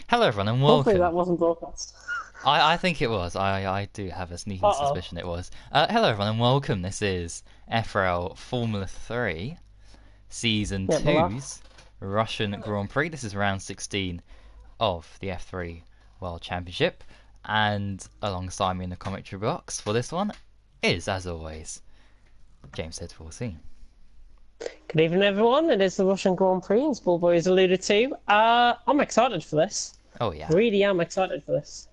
Hello everyone and Hopefully welcome. that wasn't broadcast. I think it was. I do have a sneaking Uh-oh. suspicion it was. Hello everyone and welcome. This is FRL Formula 3 Season Yeah, but Two's Russian Grand Prix. This is round 16 of the F3 World Championship. And alongside me in the commentary box for this one is, as always, James Head 14. good evening, everyone. It is the Russian Grand Prix, as Bullboy has alluded to. I'm excited for this. Oh yeah. Really am excited for this.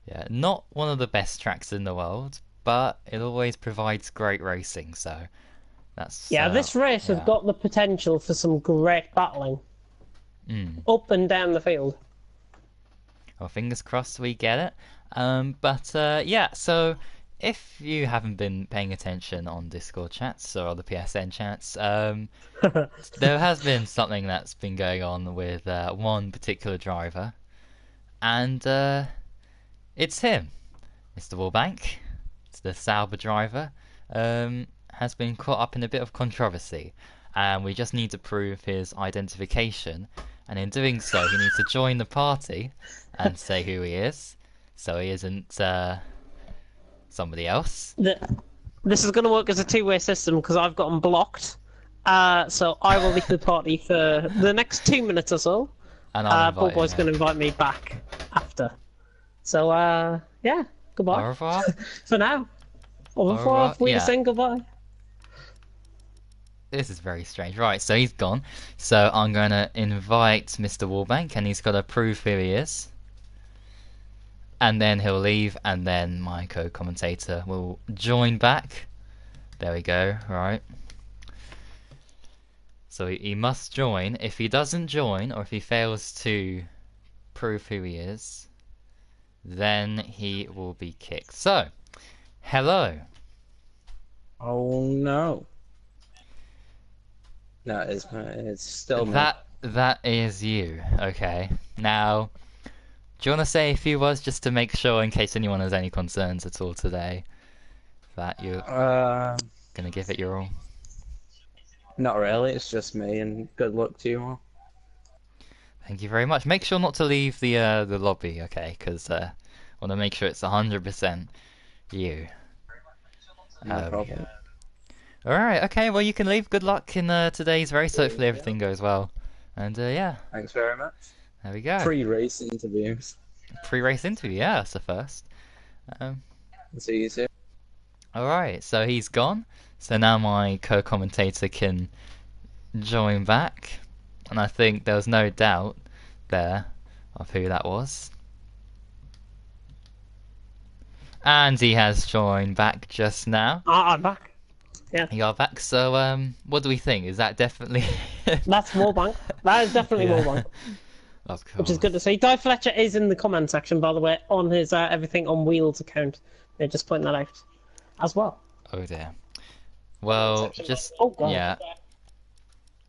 Yeah, not one of the best tracks in the world, but it always provides great racing, so that's Yeah, this race has yeah. got the potential for some great battling Mm. up and down the field. Well, fingers crossed we get it. Yeah, so if you haven't been paying attention on Discord chats or other PSN chats, there has been something that's been going on with one particular driver, and it's him, Mr. Wallbank. It's the Sauber driver. Has been caught up in a bit of controversy, and we just need to prove his identification. And in doing so, he needs to join the party and say who he is, so he isn't somebody else. This is going to work as a two-way system because I've gotten blocked. So I will leave the party for the next 2 minutes or so. And I'll invite him Bullboy's going to in. invite me back after. So, yeah, Au goodbye revoir. for now. Au Au revoir, revoir. for you Yeah, saying goodbye. this is very strange. Right, so he's gone. So I'm going to invite Mr. Wallbank, and he's got to prove who he is. And then he'll leave, and then my co-commentator will join back. There we go, right. So he must join. If he doesn't join, or if he fails to prove who he is, then he will be kicked. So, hello. Oh no. No, it's still me. That is you. Okay. Now, do you want to say a few words just to make sure, in case anyone has any concerns at all today, that you're Uh, gonna give it your all? Not really, it's just me, and good luck to you all. Thank you very much. Make sure not to leave the lobby, okay? Because I want to make sure it's 100% you. No Yeah. problem. All right. Okay. Well, you can leave. Good luck in today's race. Hopefully everything goes well. And yeah, Thanks very much. there we go. Pre-race interviews. Pre-race interview. Yeah, that's the first. Um, See you soon. all right. So he's gone. So now my co-commentator can join back, and I think there was no doubt there of who that was. And he has joined back just now. I'm back. Yeah, You are back. So what do we think? Is that definitely? that's Wallbank. That is definitely Yeah. Wallbank, Of which is course. good to see. Di Fletcher is in the comment section, by the way, on his Everything on Wheels account. They're just pointing that out as well. Oh dear. Well, just Oh, God. yeah.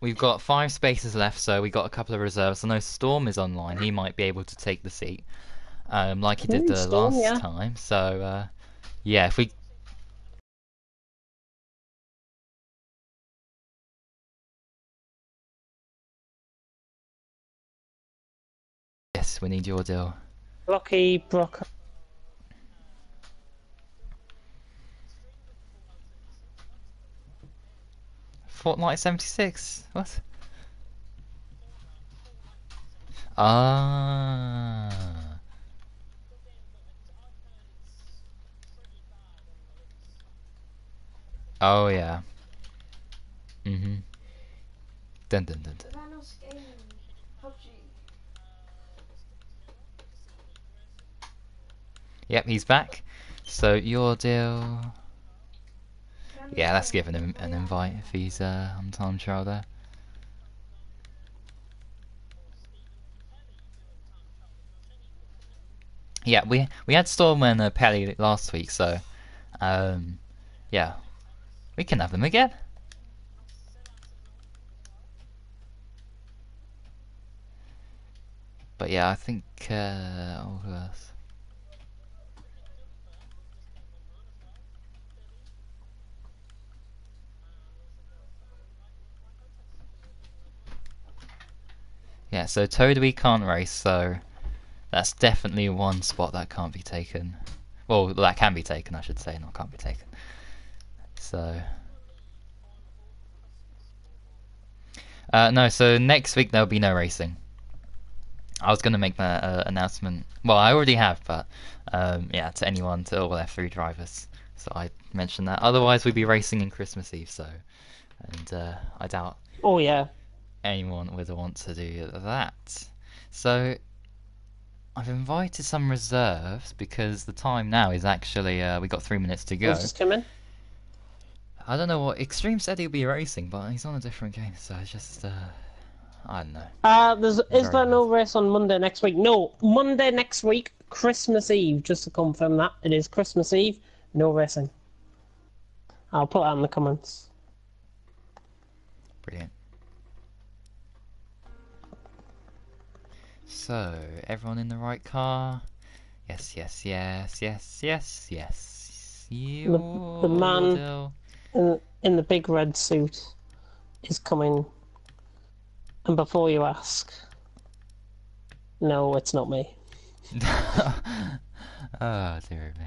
We've got 5 spaces left, so we got a couple of reserves. I know Storm is online. He might be able to take the seat, like he did the Storm, last yeah. time. So yeah, if we yes, we need your deal. Lucky Brock. Fortnite 76. What? Ah. Oh yeah. Mhm. Dun dun dun dun. Yep, he's back. So your deal. Yeah, let's give him an invite if he's on time trial there. Yeah, we had Storm and Pelly last week, so yeah, we can have them again. But yeah, I think oh, who else? Yeah, so Toad we can't race, so that's definitely one spot that can't be taken. Well, that can be taken, I should say, not can't be taken. So, no. So next week there'll be no racing. I was gonna make that announcement. Well, I already have, but yeah, to anyone, to all F3 drivers. So I mentioned that. Otherwise, we'd be racing in Christmas Eve. So, and I doubt Oh yeah. anyone would want to do that. So I've invited some reserves because the time now is actually we got 3 minutes to go. Who's just come in? I don't know what Extreme said he'll be racing, but he's on a different game, so it's just I don't know. Is there no race on Monday next week? No, Monday next week, Christmas Eve. Just to confirm that it is Christmas Eve. No racing. I'll put that in the comments. Brilliant. So, everyone in the right car? Yes, yes, yes, yes, yes, yes. The man in the big red suit is coming. And before you ask, no, it's not me. Oh, dear me.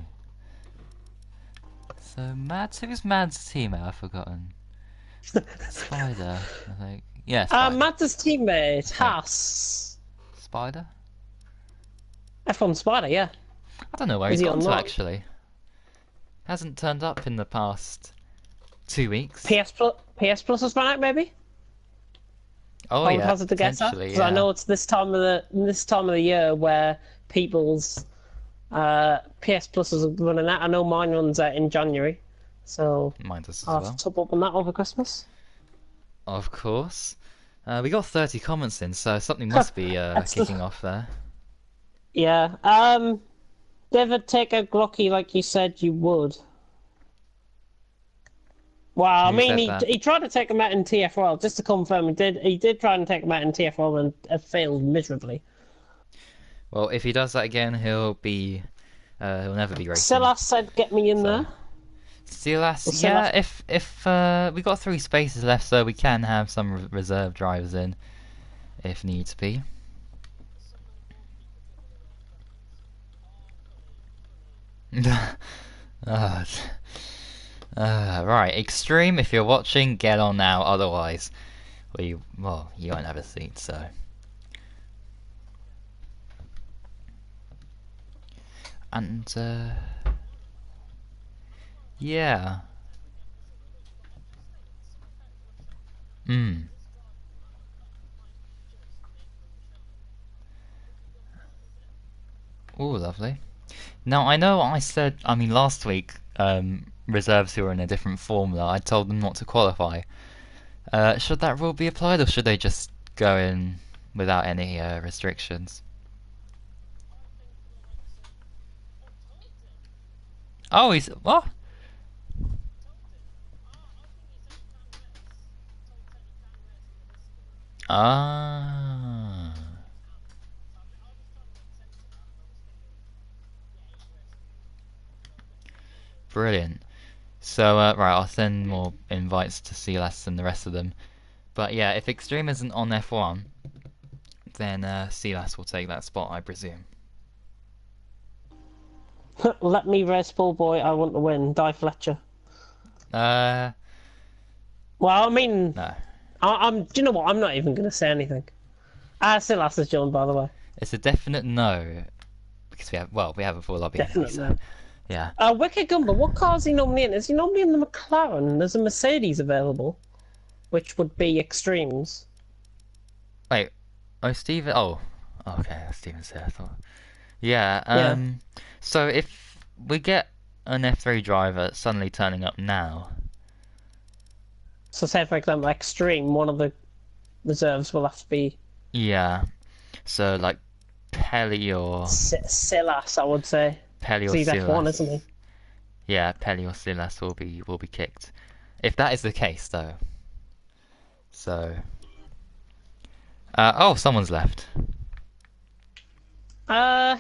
So, Mads, who's Mads' teammate? I've forgotten. Spider, I think. Yeah, Spider. Matt's teammate, Haas. Spider? F1 Spider, yeah. I don't know where Is he's he gone to, online? actually. Hasn't turned up in the past 2 weeks. PS Plus has run out, maybe? Oh, I would yeah, hazard to guess that, potentially, because I know it's this time of the year where people's PS Plus is running out. I know mine runs out in January, so Mine does as I'll well. have to top up on that over Christmas. Of course. We got 30 comments in, so something must be kicking off there. Yeah. David, take out Glocky like you said you would. Well, I Who mean, said that? he tried to take him out in TFRL, just to confirm. He did try and take him out in TFRL and failed miserably. Well, if he does that again, he'll never be racing. Silas said, "Get me in there." Silas, Well, yeah. Silas- If we got 3 spaces left, so we can have some reserve drivers in, if needs be. Ah, right, Extreme, if you're watching, get on now. Otherwise, you won't have a seat. So, and yeah. Oh, lovely. Now, I know I mean, last week, reserves who are in a different formula, I told them not to qualify. Should that rule be applied, or should they just go in without any restrictions? Oh, he's... what? Ah. Brilliant. So, right, I'll send more invites to Silas and the rest of them. But yeah, if Extreme isn't on F1, then Silas will take that spot, I presume. Let me race, Paul boy. I want to win. Die Fletcher. No. Well, I mean, do you know what? I'm not even going to say anything. Silas has joined, by the way. It's a definite no. Because we have a full lobby. Definite So, no. yeah. Wicked Gumber, what car is he normally in? Is he normally in the McLaren? There's a Mercedes available, which would be Extremes. Wait. Oh, Steven. Oh. Okay, Steven said, I thought. Yeah, so if we get an F3 driver suddenly turning up now... So say, for example, Extreme, one of the reserves will have to be... Yeah. So, like, Pelly or... Silas, I would say. Pelly or He's Silas. F1, isn't he? Yeah, Pelly or Silas will be kicked. If that is the case, though. So... oh, someone's left.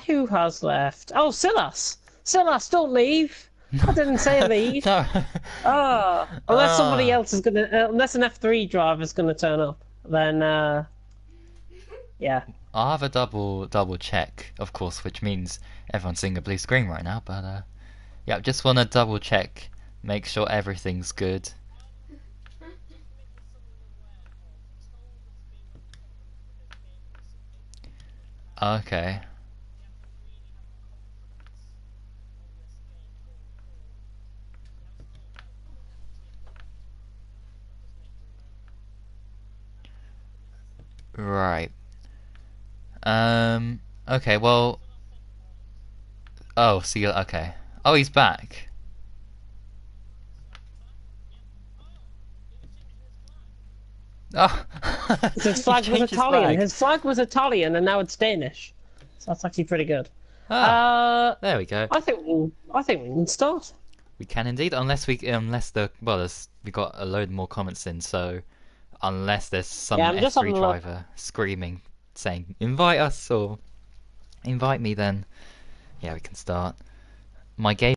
Who has left? Oh, Silas! Silas, don't leave! I didn't say leave. No. Unless somebody else is gonna... unless an F3 driver is gonna turn up, then, yeah. I'll have a double check, of course, which means everyone's seeing a blue screen right now. But yeah, just want to double check, make sure everything's good. Okay. Right. Okay, well... Oh, see you... Okay. Oh, he's back. Oh! His flag He was changed his Italian. flag. His flag was Italian, and now it's Danish. So that's actually pretty good. Ah, there we go. I think we can start. We can indeed, unless we got a load more comments in, so unless there's some Yeah, I'm just F3 having a look. driver screaming, saying invite us or invite me, then yeah, we can start. My game.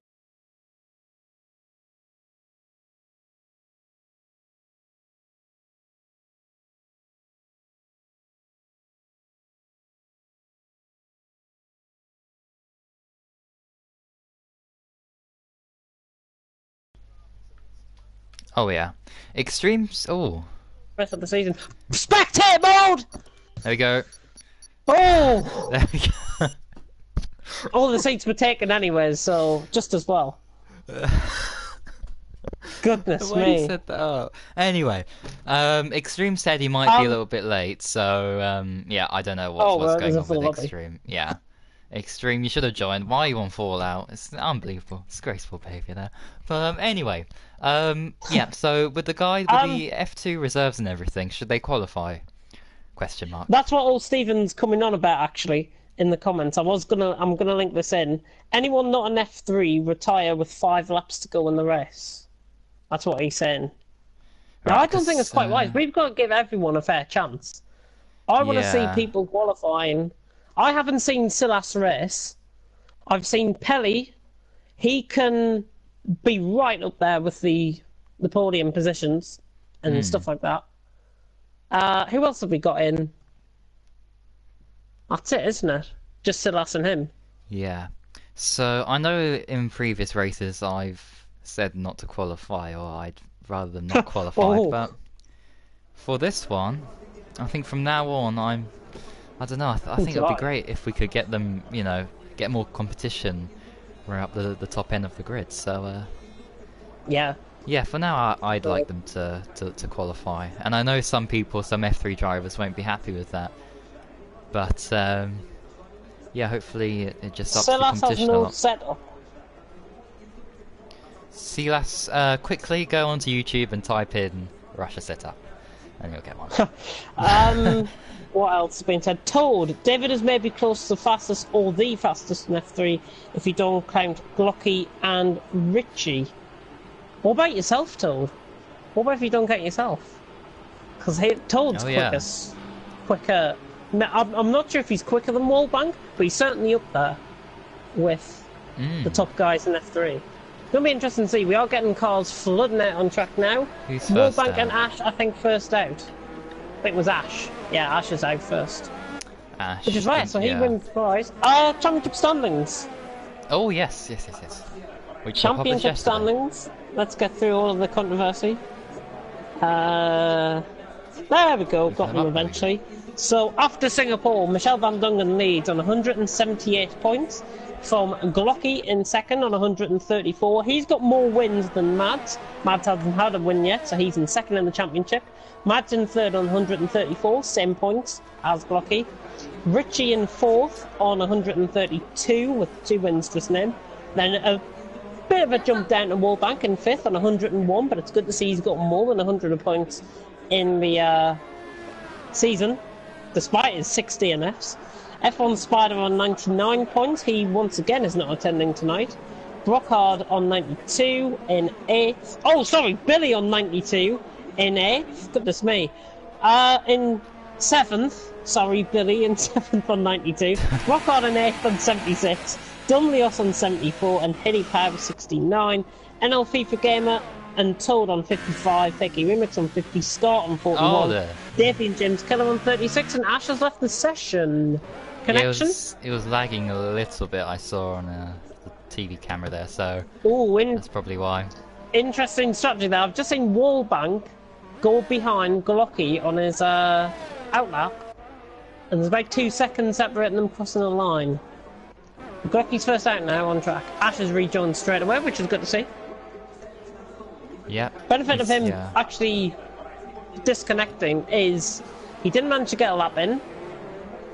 Oh yeah, extremes. Oh, Rest of the season. Spectate mode! there we go. Oh! There we go. All the seats were taken anyways, so just as well. Goodness The way he me. set that up. Anyway, Extreme said he might be a little bit late, so yeah, I don't know what's well, going there's a on full with lobby. Extreme. Yeah, Extreme, you should have joined. Why are you on Fallout? It's unbelievable, disgraceful behaviour there. But anyway, yeah. So with the guy with the F2 reserves and everything, should they qualify? Question mark. That's what old Stephen's coming on about actually in the comments. I'm gonna link this in. Anyone not an F3 retire with 5 laps to go in the race. That's what he's saying. Now Right, I don't think it's quite wise. We've got to give everyone a fair chance. I want to see Yeah. people qualifying. I haven't seen Silas race. I've seen Pelly. He can be right up there with the podium positions and stuff like that. Who else have we got in? That's it, isn't it? Just Silas and him. Yeah. So I know in previous races I've said not to qualify, or I'd rather them not qualify, Oh. but for this one, I think from now on I don't know. I think it'd be great if we could get them, you know, get more competition. We're up the top end of the grid, so Yeah. yeah. For now, I'd like them to qualify, and I know some people, some F3 drivers won't be happy with that, but yeah, hopefully it just ups the Silas has competition a no lot. setup. Silas, quickly go onto YouTube and type in Russia setup, and you'll get one. What else has been said? Toad. David is maybe close to the fastest or the fastest in F3 if you don't count Glocky and Richie. What about yourself, Toad? What about if you don't count yourself? Because Toad's Oh, yeah. quicker. I'm not sure if he's quicker than Wallbank, but he's certainly up there with the top guys in F3. It's going to be interesting to see. We are getting cars flooding out on track now. Who's first Wallbank and out? Ash, I think, first out. I think it was Ash. Yeah, Ash is out first. Ash. Which is right, so he yeah. wins prize. Championship standings. Oh yes. Which are published Championship yesterday. standings. Let's get through all of the controversy. There we go, got them them up, eventually. So after Singapore, Michelle Van Dungen leads on 178 points from Glocky in second on 134. He's got more wins than Mads. Mads hasn't had a win yet, so he's in second in the championship. Mads in third on 134, same points as Glocky. Richie in fourth on 132 with 2 wins to his name. Then a bit of a jump down to Wallbank in fifth on 101, but it's good to see he's got more than 100 points in the season, despite his 6 DNFs. F1 Spider on 99 points. He once again is not attending tonight. Brockhard on 92 in 8th. Oh, sorry, Billy on 92 in 8th. Goodness me. In 7th. Sorry, Billy in 7th on 92. Brockhard in 8th on 76. Dumlios on 74 and Hitty Power 69. NL FIFA Gamer and Toad on 55, Fakey Remix on 50, Scott on 41, Oh, there. Davey and James Killer on 36, and Ash has left the session. Connection? Yeah, it was lagging a little bit, I saw on the TV camera there, so Ooh, that's probably why. interesting strategy there. I've just seen Wallbank go behind Glocky on his outlap, and there's about 2 seconds separating them crossing the line. Glocky's first out now on track. Ash has rejoined straight away, which is good to see. Yep. Benefit of him Yeah. actually disconnecting is he didn't manage to get a lap in.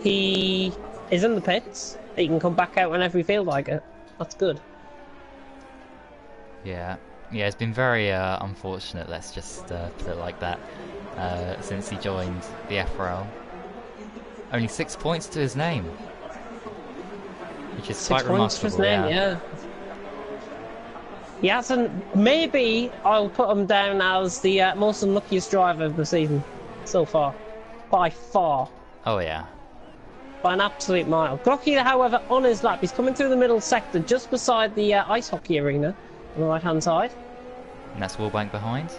He is in the pits. He can come back out whenever he feels like it. That's good. Yeah, it's been very unfortunate, let's just put it like that, since he joined the FRL. Only 6 points to his name, which is 6 quite points for his remarkable. name, yeah. He hasn't. Maybe I'll put him down as the most unluckiest driver of the season so far, by far, Oh yeah. by an absolute mile. Glocky, however, on his lap, he's coming through the middle sector, just beside the ice hockey arena on the right-hand side. And that's Wallbank behind.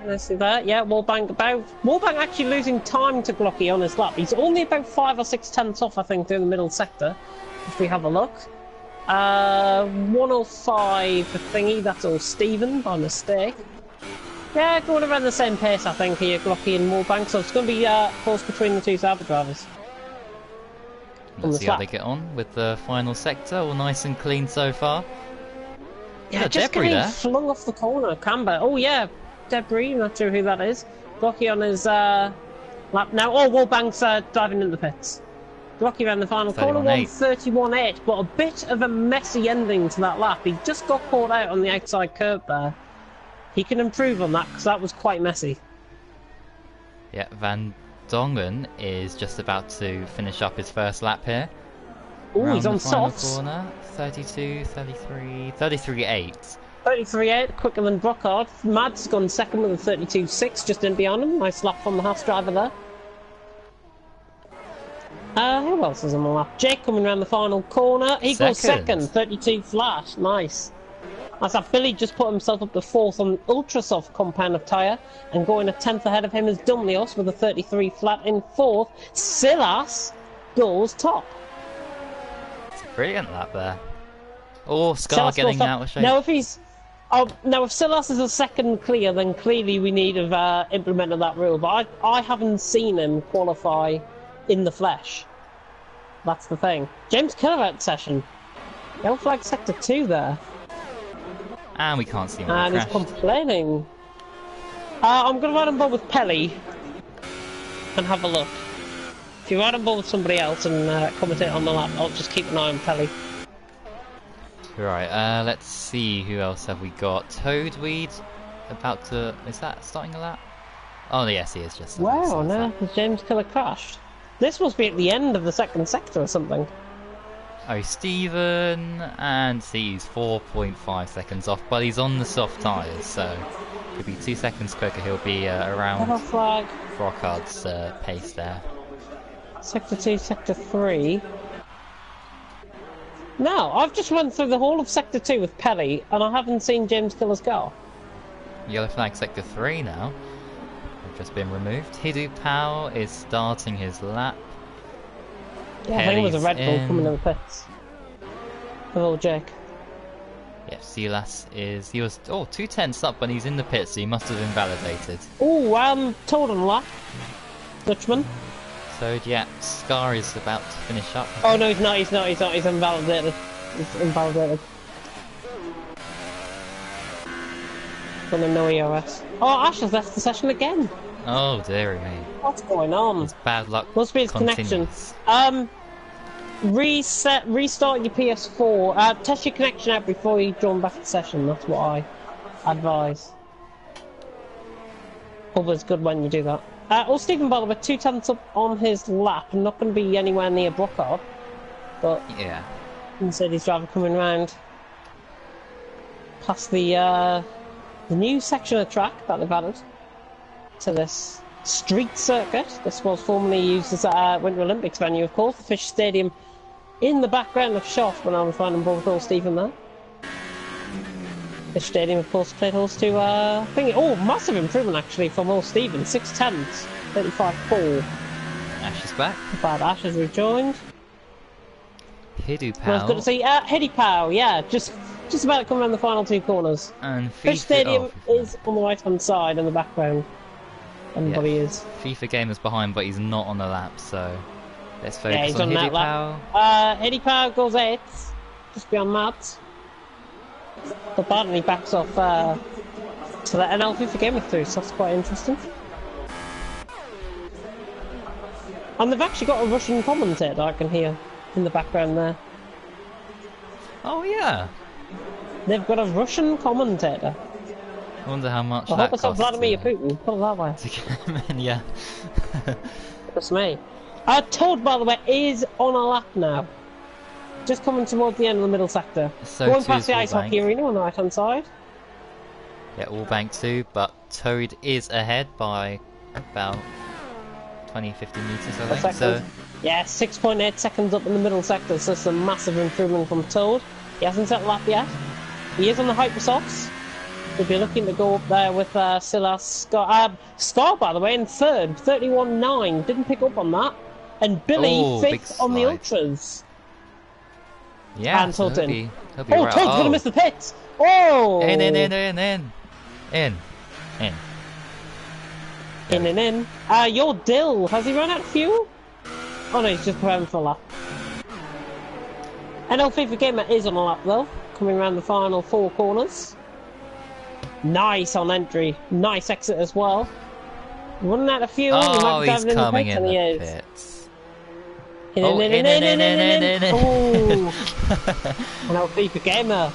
Let's see that. Yeah, Wallbank actually losing time to Glocky on his lap. He's only about 5 or 6 tenths off, I think, through the middle sector. If we have a look. 105 for Thingy, that's all Steven by mistake. Yeah, going around the same pace, I think, here, Glocky and Wallbank, so it's going to be close between the two Sauber drivers. Let's see how they get on with the final sector, all nice and clean so far. Yeah, just debris getting there. flung off the corner, Camber. Oh yeah, Debris, not sure who that is. Glocky on his lap now. Oh, Wallbank's diving into the pits. Glocky around the final corner, 131.8, but a bit of a messy ending to that lap. He just got caught out on the outside curb there. He can improve on that, because that was quite messy. Yeah, Van Dongen is just about to finish up his first lap here. Oh, he's Around on the final softs. corner. 32, 33, 33.8. 33.8, quicker than Brockhard. Mad's gone second with a 32.6, just in beyond him. Nice lap from the Haas driver there. Who else is on the lap? Jake coming around the final corner. He goes second, 32 flat. Nice. That's that. Billy just put himself up to fourth on ultra soft compound of tyre, and going a tenth ahead of him is Dumlios with a 33 flat in fourth. Silas goes top. Brilliant lap there. Oh, Scar getting out of shape. Now, if Silas is a second clear, then clearly we need to have implemented that rule. But I haven't seen him qualify in the flesh. That's the thing. James Killer out session. Yellow flag sector 2 there. And we can't see him. And he's complaining. I'm going to ride on board with Pelly and have a look. If you ride on board with somebody else and commentate on the lap, I'll just keep an eye on Pelly. Right, let's see, who else have we got? Toadweed, about to... is that starting a lap? Oh, yes, he is just... Wow, now has James Killer crashed? This must be at the end of the second sector or something. Oh, Steven, and he's 4.5 seconds off, but he's on the soft tyres, so could be 2 seconds quicker. He'll be around Yellow flag. Brockhard's pace there. Sector 2, Sector 3. No, I've just run through the whole of Sector 2 with Pelly, and I haven't seen James Killer's car. Yellow flag sector 3 now. They've just been removed. Hidu Pao is starting his lap. Yeah, I think it was a Red Bull in. coming in the pits. Hello, Jake. Yeah, Silas is... he was 2 tenths up, but he's in the pit, so he must have invalidated. Oh, Toad on the lap. Dutchman. So yeah, Scar is about to finish up. Oh no, he's not, he's invalidated. He's invalidated. Gonna no EOS. Oh, Ash has left the session again. Oh dearie me. What's going on? It's bad luck. Must be his connection. Restart your PS4. Test your connection out before you join back the session. That's what I advise. Always good when you do that. Stephen Butler with 2 tenths up on his lap. I'm not going to be anywhere near Brockhard, but yeah, Mercedes driver coming round past the new section of track that they've added to this street circuit. This was formerly used as a Winter Olympics venue, of course. The Fish Stadium in the background of shot when I was riding both with old Stephen there. The stadium, of course, played host to, massive improvement actually from Will Stevens, 6/10, 35.4. Ash is back. Bad Ash has rejoined. Hidu Well, it's good to see. Hiddy Pow, yeah, just about to come around the final two corners. And Fish Stadium is on the right hand side in the background. Everybody is. FIFA Gamer's behind, but he's not on the lap, so let's focus Yeah, he's on on that Hidu lap. Pow. Hiddy Pow goes 8th, just beyond Matt. But bad, and he backs off to let NL FIFA Gamer through, so that's quite interesting. And they've actually got a Russian commentator I can hear in the background there. Oh yeah. They've got a Russian commentator. I wonder how much I that hope it's not costs. Vladimir Putin, put it that way. To get him in, yeah. That's me. Toad, by the way, is on a lap now. Just coming towards the end of the middle sector. So Going too past the is ice hockey Wallbank. arena on the right hand side. Yeah, Wallbank too, but Toad is ahead by about 20-50 meters, I think. So Yeah, 6.8 seconds up in the middle sector, so it's a massive improvement from Toad. He hasn't set a lap yet. He is on the Hypersofts. He'll be looking to go up there with Silas Scott, by the way, in third, 31.9. Didn't pick up on that. And Billy, fifth on the Ultras. yeah, And so Toad's in. he'll be Oh, right. Toad's going to miss the pits. Oh! In. Your Dill, has he run out of fuel? Oh no, he's just preparing for a lap. NL FIFA Gamer is on a lap though, coming around the final four corners. Nice on entry, nice exit as well. Running out of fuel, he might Oh, be he's diving coming in in the the pits, pits. and Oh, he is. in. Oh, NL FIFA Gamer.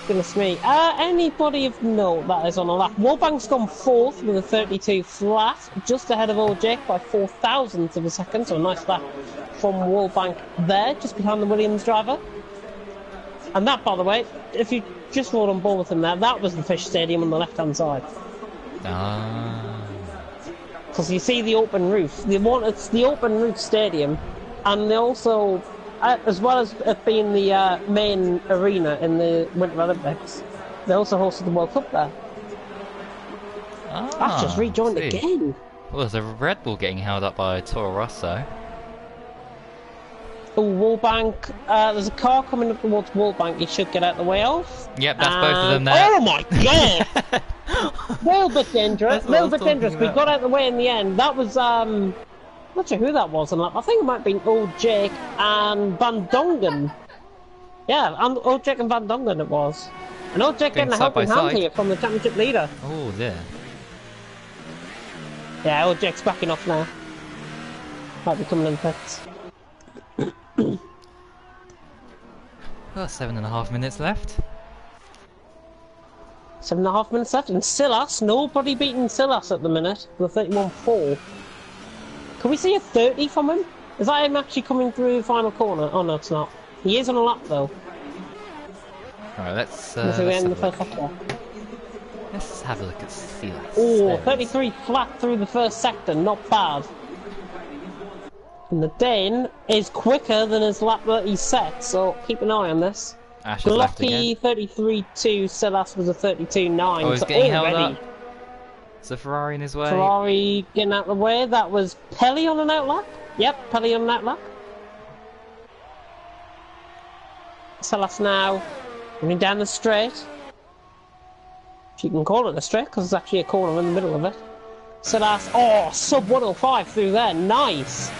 Goodness me. Anybody of note that is on a lap? Wallbank's gone fourth with a 32 flat, just ahead of old Jake by 0.04 of a second, so a nice lap from Wallbank there, just behind the Williams driver. And that, by the way, if you just rode on board with him there, that was the Fish Stadium on the left-hand side. Ah. Because you see the open roof. It's the open roof stadium, and they also, as well as it being the main arena in the Winter Olympics, they also hosted the World Cup there. That's just rejoined again. Well, there's a Red Bull getting held up by Toro Rosso. Oh, Wallbank. There's a car coming up towards Wallbank. He should get out the way of. Yep, that's both of them there. Oh my god! Little bit dangerous. Little bit dangerous. We got out the way in the end. That was not sure who that was. I think it might have been Old Jake and Van Dongen. Yeah, and Old Jake and Van Dongen it was. And Old Jake getting a helping hand here from the championship leader. Oh dear. Yeah, Old Jake's backing off now. Might be coming in the pits. Well, 7.5 minutes left. 7.5 minutes left, and Silas, nobody beating Silas at the minute, with a 31.4. Can we see a 30 from him? Is that him actually coming through the final corner? Oh no, it's not. He is on a lap though. Alright, let's Let's have a look at Silas. Oh, 33 flat through the first sector, not bad. And the Dane is quicker than his lap that he set, so keep an eye on this. Ash is left Glocky again. 33.2, Silas was a 32.9. Oh, he's so getting held already up. Is the Ferrari in his way? Ferrari getting out of the way. That was Pelly on an outlap. Yep, Pelly on an outlap. Silas now running down the straight. You can call it a straight because there's actually a corner in the middle of it. Silas, oh, sub 105 through there. Nice.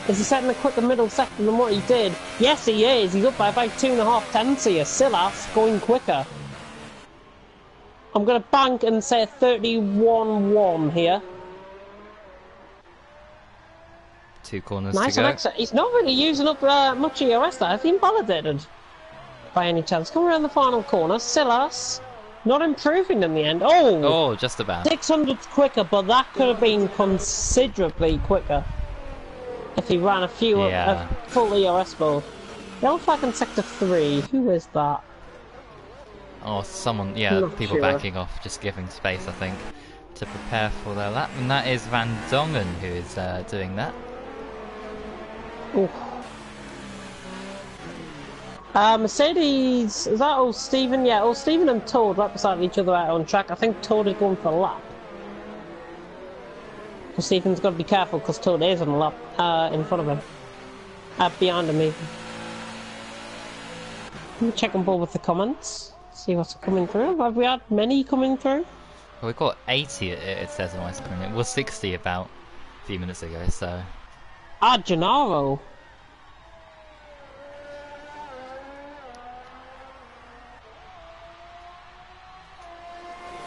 Is he setting a quicker middle sector than what he did? Yes, he is. He's up by about 2.5 tenths here. Silas going quicker. I'm going to bank and say 31.1 here. 2 corners Nice to go. on exit. He's not really using up much EOS there. Has he invalidated by any chance? Come around the final corner. Silas not improving in the end. Oh, just about. 600 quicker, but that could have been considerably quicker if he ran a full EOS mode. Yellow flag in sector 3. Who is that? Oh, someone, Not people sure. backing off, just giving space, I think, to prepare for their lap. And that is Van Dongen who is doing that. Ooh. Mercedes, is that old Stephen? Yeah, old Stephen and Toad right beside each other out on track. I think Toad is going for a lap. Well, Stephen's got to be careful because Toad is on a lap in front of him. Behind him even. Let me check on board with the comments. See what's coming through. Have we had many coming through? Well, we've got 80, it says on my screen. It was 60 about a few minutes ago, so... Gennaro!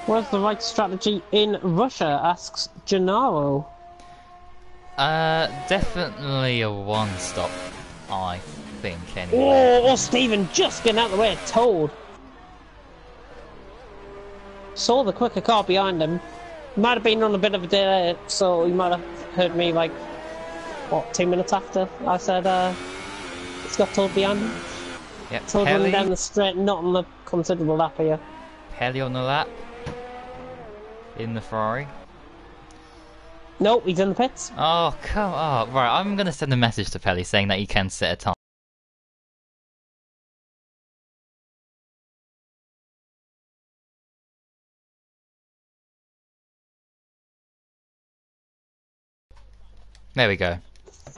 What's the right strategy in Russia? Asks Gennaro. Definitely a one-stop, I think, anyway. Oh, Stephen just getting out of the way of Toad. Saw the quicker car behind him. Might have been on a bit of a delay, so he might have heard me like, what, 2 minutes after I said, it's got Toad behind him. Yep, Toad running down the straight, not on the considerable lap here. Pelly on the lap. In the Ferrari. Nope, he's in the pits. Oh, come on. Right, I'm going to send a message to Pelly saying that he can set a time. There we go.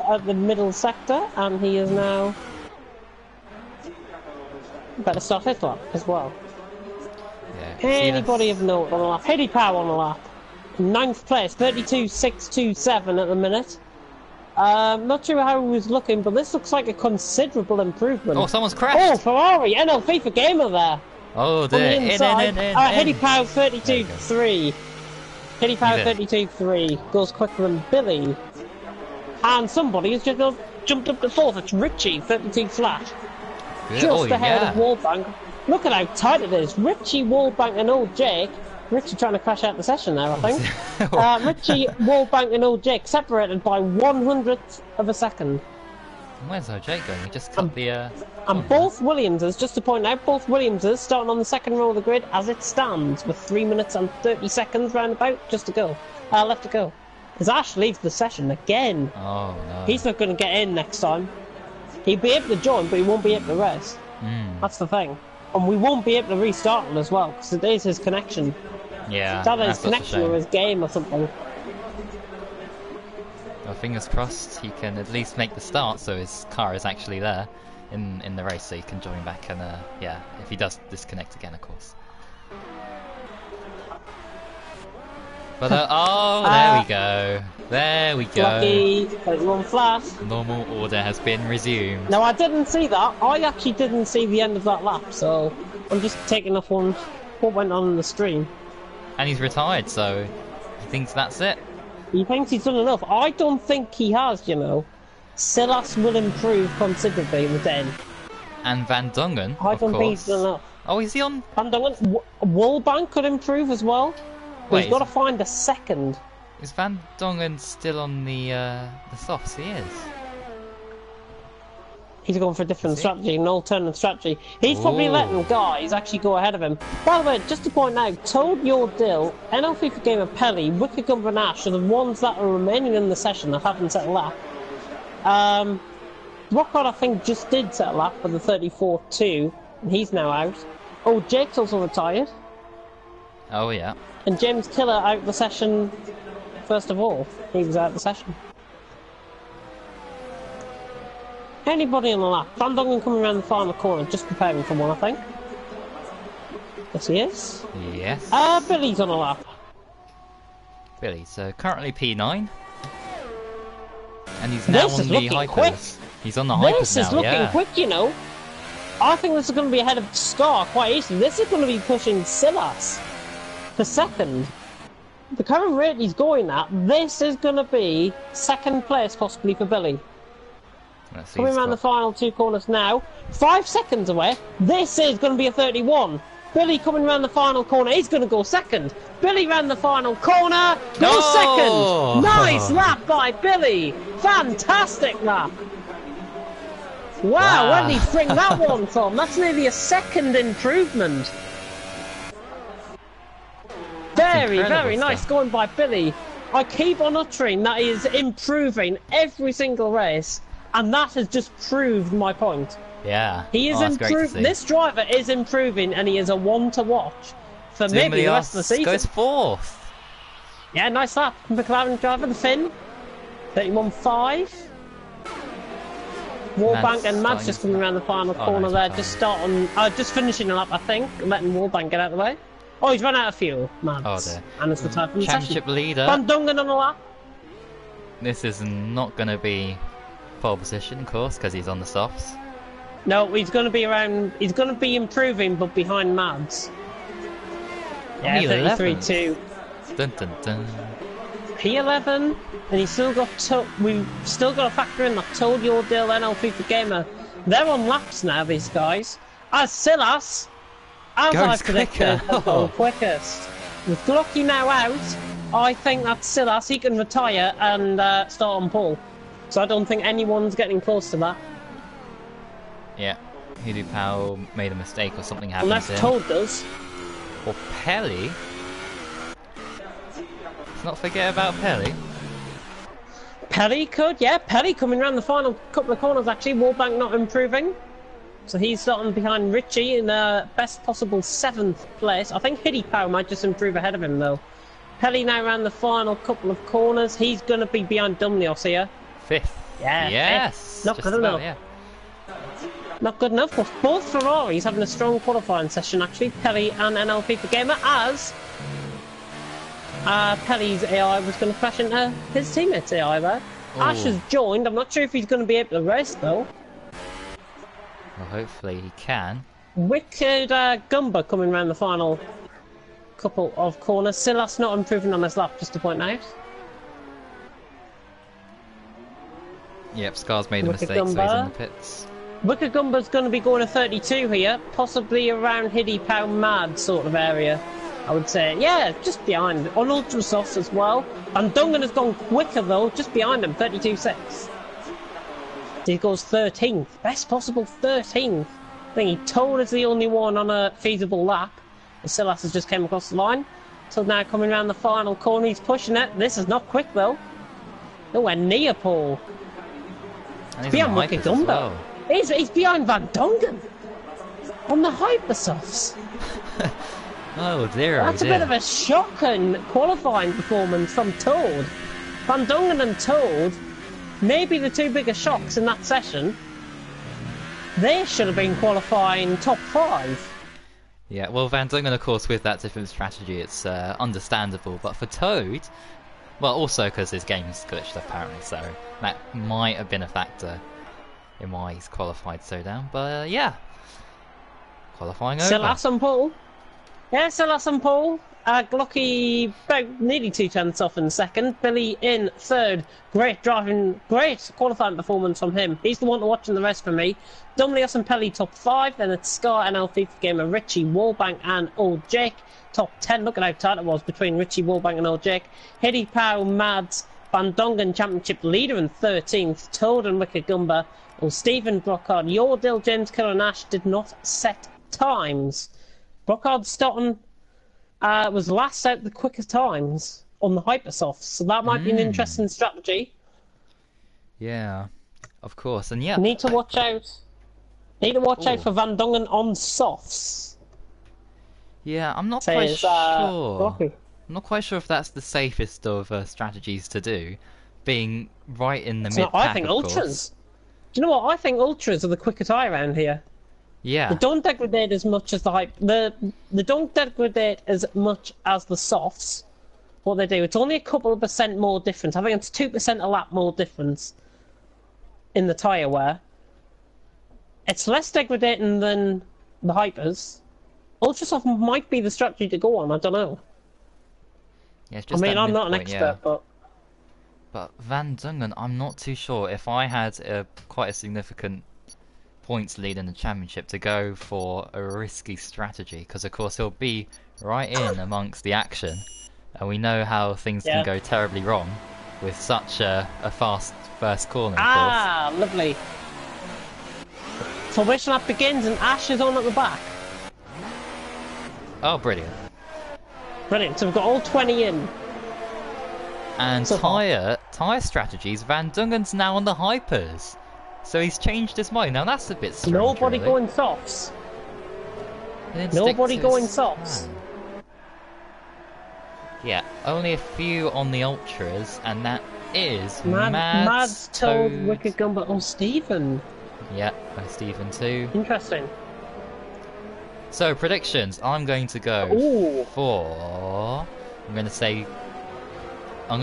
At the middle sector, and he is now... Better start his lap as well. Yeah. Anybody of note on the lap? Eddie Power on the lap. 9th place, 32.627 at the minute. Not sure how he was looking, but this looks like a considerable improvement. Oh, someone's crashed! Oh, Ferrari! NL FIFA Gamer there! Oh, dear. On the inside. Eddie Power 32.3. Eddie Power 32.3 goes quicker than Billy. And somebody has just jumped up to 4th. It's Richie, 32 flat. Good. Just ahead of Wallbank. Look at how tight it is. Richie, Wallbank and old Jake. Richie trying to crash out the session there, I think. Richie, Wallbank and old Jake separated by 1/100th of a second. Where's our Jake going? He just cut the... And both Williamses, just to point out, both Williamses starting on the second row of the grid as it stands with 3 minutes and 30 seconds roundabout just to go. Left to go. As Ash leaves the session again. Oh, no. He's not going to get in next time. He'll be able to join, but he won't be able to race. That's the thing. And we won't be able to restart him as well, because it is his connection. Yeah, it's either his connection or his game or something. Well, fingers crossed he can at least make the start, so his car is actually there in the race, so he can join back and, yeah, if he does disconnect again, of course. But, oh, there we go. There we go. Lucky, 31 flat. Normal order has been resumed. No, I didn't see that. I actually didn't see the end of that lap, so I'm just taking off on what went on in the stream. And he's retired, so he thinks that's it. He thinks he's done enough. I don't think he has, you know. Silas will improve considerably in the den. And Van Dongen, I of don't think course. he's done enough. Oh, is he on? Van Dongen, Wallbank could improve as well. Wait, he's got to find a second. Is Van Dongen still on the softs? He is. He's going for a different strategy, an alternate strategy. He's probably letting guys actually go ahead of him. By the way, just to point out, Toad, Your Dill, NL FIFA Gamer Pelly, Wicked Gumber and Ash are the ones that are remaining in the session that haven't set a lap. Rockrod, I think, just did set a lap for the 34-2, and he's now out. Oh, Jake's also retired. Oh, yeah. And James Killer out of the session first of all. He was out of the session. Anybody on the lap? Van Dongen coming around the final corner, just preparing for one, I think. Yes, he is. Yes. Billy's on the lap. Billy, so currently P9. And he's now on the hypers. He's on the hypers now, This is looking quick, you know. I think this is going to be ahead of Scar quite easily. This is going to be pushing Silas for second. The current rate he's going at, this is going to be second place possibly for Billy. Coming around the final two corners now. 5 seconds away. This is going to be a 31. Billy coming around the final corner. He's going to go second. Billy ran the final corner. Goes second. Nice lap by Billy. Fantastic lap. Wow, where did he bring that one from? That's nearly a second improvement. Very nice going by Billy. I keep on uttering that he is improving every single race. And that has just proved my point. Yeah. He is that's great to improving. see. This driver is improving, and he is a one to watch for maybe the rest of the season. Goes 4th. Yeah, nice lap. McLaren driver, the Finn. 31.5. Wallbank and Mads just coming around the final corner there, just finishing a lap, I think, letting Wallbank get out of the way. Oh, he's run out of fuel, Mads. Oh dear. And it's the type of Championship leader. Van Dongen on the lap. This is not going to be pole position, of course, because he's on the softs. No, he's going to be around. He's going to be improving, but behind Mads. Yeah, 33.2. Dun dun dun. P11, and he's still got. We've still got to factor in that Toad Yordale NL FIFA Gamer. They're on laps now, these guys. As Silas, as I predicted, has gone quickest. With Glocky now out, I think that Silas, he can retire and start on pole. So I don't think anyone's getting close to that. Yeah, Hidu Powell made a mistake or something happened Unless to him. Toad does. Or Pelly. Let's not forget about Pelly. Pelly could, yeah. Pelly coming around the final couple of corners actually. Wallbank not improving. So he's starting behind Richie in best possible 7th place. I think Hiddy Power might just improve ahead of him though. Pelly now around the final couple of corners. He's going to be behind Dumlios here. 5th. Yeah. Yes. 5th. Not good enough. Yeah. Not good enough, but both Ferraris having a strong qualifying session actually. Pelly and NL FIFA Gamer, as Pelly's AI was going to crash into his teammate's AI there. Ooh. Ash has joined. I'm not sure if he's going to be able to race though. Well, hopefully he can. Wicked Gumba coming around the final couple of corners. Silas not improving on his lap, just to point out. Yep, Scar's made a Wicked mistake, so he's Gumba. in the pits. Wicked Gumba's going to be going to 32 here, possibly around Hiddy Pow Mad sort of area, I would say. Yeah, just behind. On Ultra Softs as well. And Dungan has gone quicker though, just behind him, 32.6. He goes 13th, best possible 13th. I think he Toad is the only one on a feasible lap. Silas has just came across the line. So now coming around the final corner, he's pushing it. This is not quick though. Nowhere near Paul. And he's Behind on the Wicked hypers as Gumba. well. He's behind Van Dongen on the Hypersofts. Oh dear, That's a bit of a shocking qualifying performance from Toad. Van Dongen and Toad, maybe the two biggest shocks in that session. They should have been qualifying top 5. Yeah, well, Van Dongen, of course, with that different strategy, it's understandable. But for Toad, well, also because his game's glitched apparently, so that might have been a factor in why he's qualified so down. But yeah, qualifying over. Silas and Paul. Yeah, Silas and Paul. Glocky about nearly 2/10 off in second. Billy in third. Great driving, great qualifying performance from him. He's the one to watch in the rest for me. Dumlios and Pelly top 5. Then it's Scar and FIFA Gamer, Richie, Wallbank and Old Jake. Top 10. Look at how tight it was between Richie, Wallbank and Old Jake. Hiddy Pow, Mads, Van Dongen championship leader in 13th. Toad and Wicked Gumba. Well, Stephen Brockhard, Yordale, James Killer and Ash did not set times. Brockhard Stoughton was last out the quickest times on the Hypersofts, so that might be an interesting strategy. Yeah, of course, and yeah. Need to watch out. Need to watch out for Van Dongen on softs. Yeah, I'm not quite sure. Glocky. I'm not quite sure if that's the safest of strategies to do, being right in the mid-pack. I think ultras. Do you know what? I think ultras are the quicker tie around here. Yeah. They don't degrade as much as the hype. They don't degrade as much as the softs. What they do, it's only a couple of percent more difference. I think it's 2% a lap more difference in the tyre wear. It's less degrading than the hypers. Ultrasoft might be the strategy to go on. I don't know. Yeah, it's just I'm not an expert, but Van Dongen, I'm not too sure. If I had quite a significant points lead in the championship, to go for a risky strategy, because of course he'll be right in amongst the action, and we know how things can go terribly wrong with such a fast first corner. Lovely. So which lap begins and Ash is on at the back. Oh, brilliant. Brilliant, so we've got all 20 in. And tyre strategies, Van Dongen's now on the hypers. So he's changed his mind. Now that's a bit strange. Nobody really. going softs. He didn't stick Nobody to going his softs. plan. Yeah, only a few on the ultras, and that is Mads, Toad, Wicked Gumbo, oh Stephen. Yeah, Stephen too. Interesting. So predictions. I'm going to go for. I'm going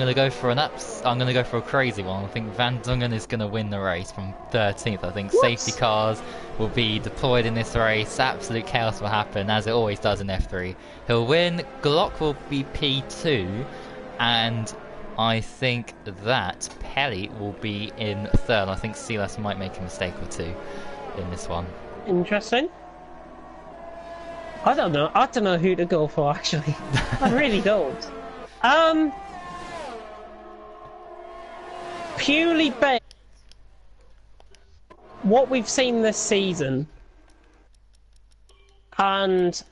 to go for I'm going to go for a crazy one. I think Van Dongen is going to win the race from 13th. I think safety cars will be deployed in this race. Absolute chaos will happen, as it always does in F3. He'll win. Glock will be P2, and I think that Pelly will be in 3rd. I think Silas might make a mistake or two in this one. Interesting. I don't know. I don't know who to go for, actually. I really don't. Purely based what we've seen this season, and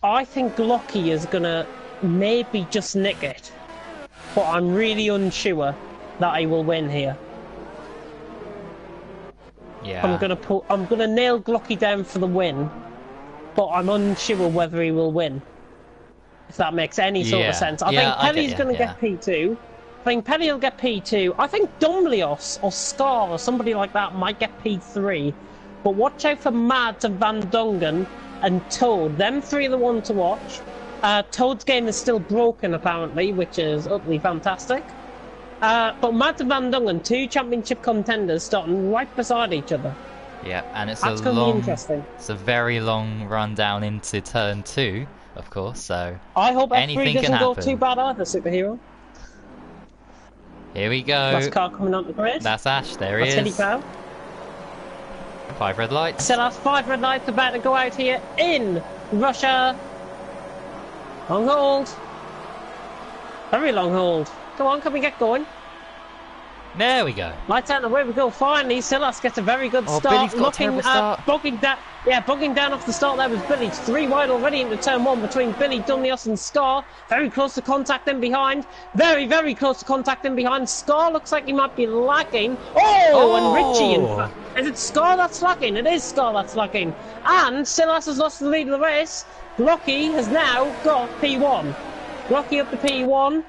I think Glocky is gonna maybe just nick it, but I'm really unsure that he will win here. Yeah. I'm gonna nail Glocky down for the win, but I'm unsure whether he will win. If that makes any sort of sense. I think Pelly's gonna get P2. I think Pelly will get P2. I think Dumlios or Scar or somebody like that might get P3. But watch out for Mads and Van Dongen and Toad. Them three are the ones to watch. Toad's game is still broken apparently, which is utterly fantastic. But Mads and Van Dongen, 2 championship contenders starting right beside each other. Yeah, and it's That's a gonna long, be interesting. It's a very long run down into turn 2, of course. So I hope anything F3 can doesn't go happen. too bad either, superhero. Here we go. Last car coming on the grid. That's Ash. There he That's is. Hilly Pow. 5 red lights. So that's 5 red lights about to go out here in Russia. Long hold. Very long hold. Come on, can we get going? There we go. Lights out and away we go. Finally, Silas gets a very good start. Billy's got a terrible start. Bugging down off the start there was Billy. 3 wide already into turn 1 between Billy, Dumlios and Scar. Very close to contact in behind. Very, very close to contact in behind. Scar looks like he might be lagging. And Richie, in fact. Is it Scar that's lagging? It is Scar that's lagging. And Silas has lost the lead of the race. Glocky has now got P1. Glocky up to P1.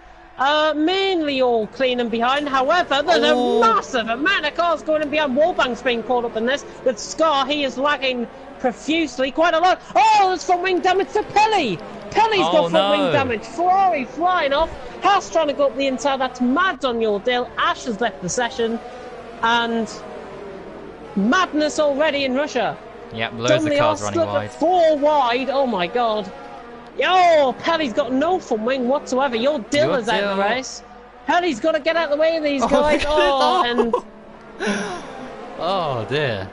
Mainly all clean and behind. However, there's a massive amount of cars going in behind. Wallbank's being caught up in this. With Scar, he is lagging profusely, quite a lot. There's front wing damage to Pelly. Pelly's got front wing damage. Ferrari flying off. Haas trying to go up the inside. That's Mads on your deal. Ash has left the session. And madness already in Russia. Yep, loads of cars running wide. 4 wide. Oh my god. Yo, Pelly's got no front wing whatsoever. Your Dill is out of the race. Pelly's got to get out of the way of these guys. Oh dear.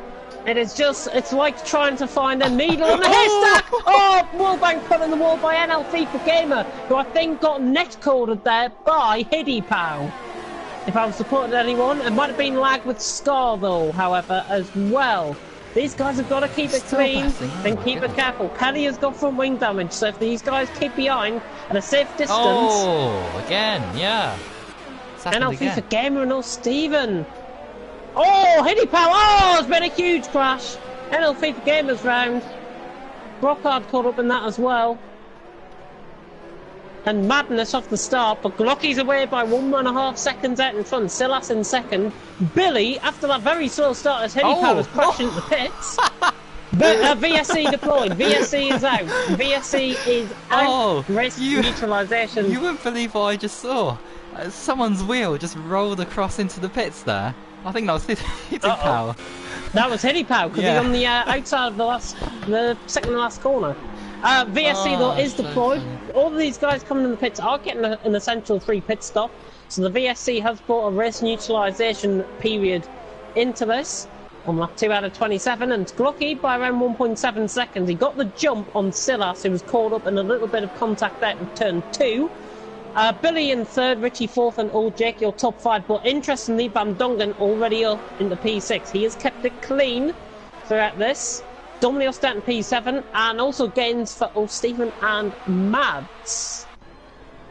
It is just, it's like trying to find a needle in a haystack. Wallbank put in the wall by NL FIFA Gamer, who I think got netcoded there by Hidipow. If I was supporting anyone, it might have been lag with Scar though, however, as well. These guys have got to keep it clean and keep it careful. Pelly has got front wing damage, so if these guys keep behind at a safe distance... again, yeah. NL FIFA Gamer and all Steven. Hidipow! It's been a huge crash. NL FIFA Gamers round. Brockhard caught up in that as well. And madness off the start, but Glocky's away by 1.5 seconds out in front. Silas in second. Billy, after that very slow start as Hidipow has crashed into the pits. But VSC deployed. VSC is out. VSC is out. Race neutralisation. You wouldn't believe what I just saw. Someone's wheel just rolled across into the pits there. I think that was Hidipow. That was Hidipow, because he's on the outside of the second to last corner. VSC though is deployed. All of these guys coming in the pits are getting an essential 3 pit stop. So the VSC has brought a race neutralisation period into this on lap 2 out of 27, and Glocky by around 1.7 seconds. He got the jump on Silas, who was caught up in a little bit of contact out in turn 2. Billy in 3rd, Richie 4th, and Old Jake your top 5. But interestingly, Van Dongen already up in the P6. He has kept it clean throughout this. Dominios down to P7, and also gains for Stephen and Mads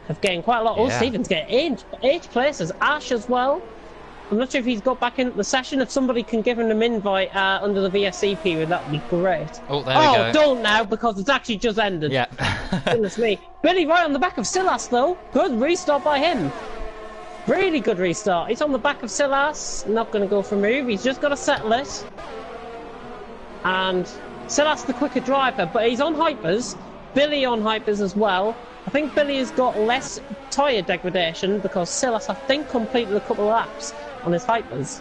have gained quite a lot. Stephen's getting 8 places. Ash as well. I'm not sure if he's got back into the session. If somebody can give him an invite under the VSC period, that would be great. Oh, there we go. Oh, don't now, because it's actually just ended. Yeah. Goodness me. Billy right on the back of Silas, though. Good restart by him. Really good restart. He's on the back of Silas. Not going to go for a move. He's just got to settle it. And Silas the quicker driver, but he's on hypers. Billy on hypers as well. I think Billy has got less tyre degradation because Silas, I think, completed a couple of laps on his hypers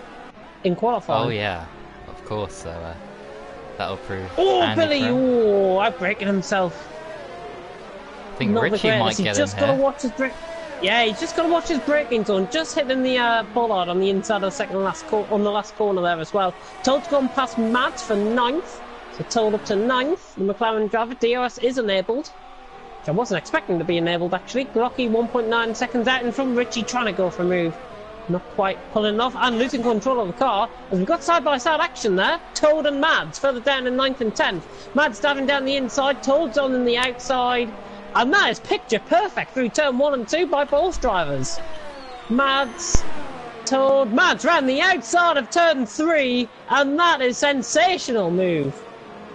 in qualifying. Oh yeah, of course. So that'll prove. Oh, handy Billy! for him. Oh, outbraking himself. I think Not the Richie might greatest. get He's him just got to here. watch his brake. Yeah, he's just got to watch his braking zone. Just hitting the bollard on the inside of the second last on the last corner there as well. Toad's gone past Matt for 9th. So Toad up to 9th. The McLaren driver DRS is enabled. Which I wasn't expecting to be enabled actually. Glocky 1.9 seconds out in front. Richie trying to go for a move. Not quite pulling off and losing control of the car. As we've got side-by-side action there. Toad and Mads further down in 9th and 10th. Mads diving down the inside. Toad's on in the outside. And that is picture perfect through turn 1 and 2 by both drivers. Mads, Toad, Mads ran the outside of turn 3. And that is sensational move.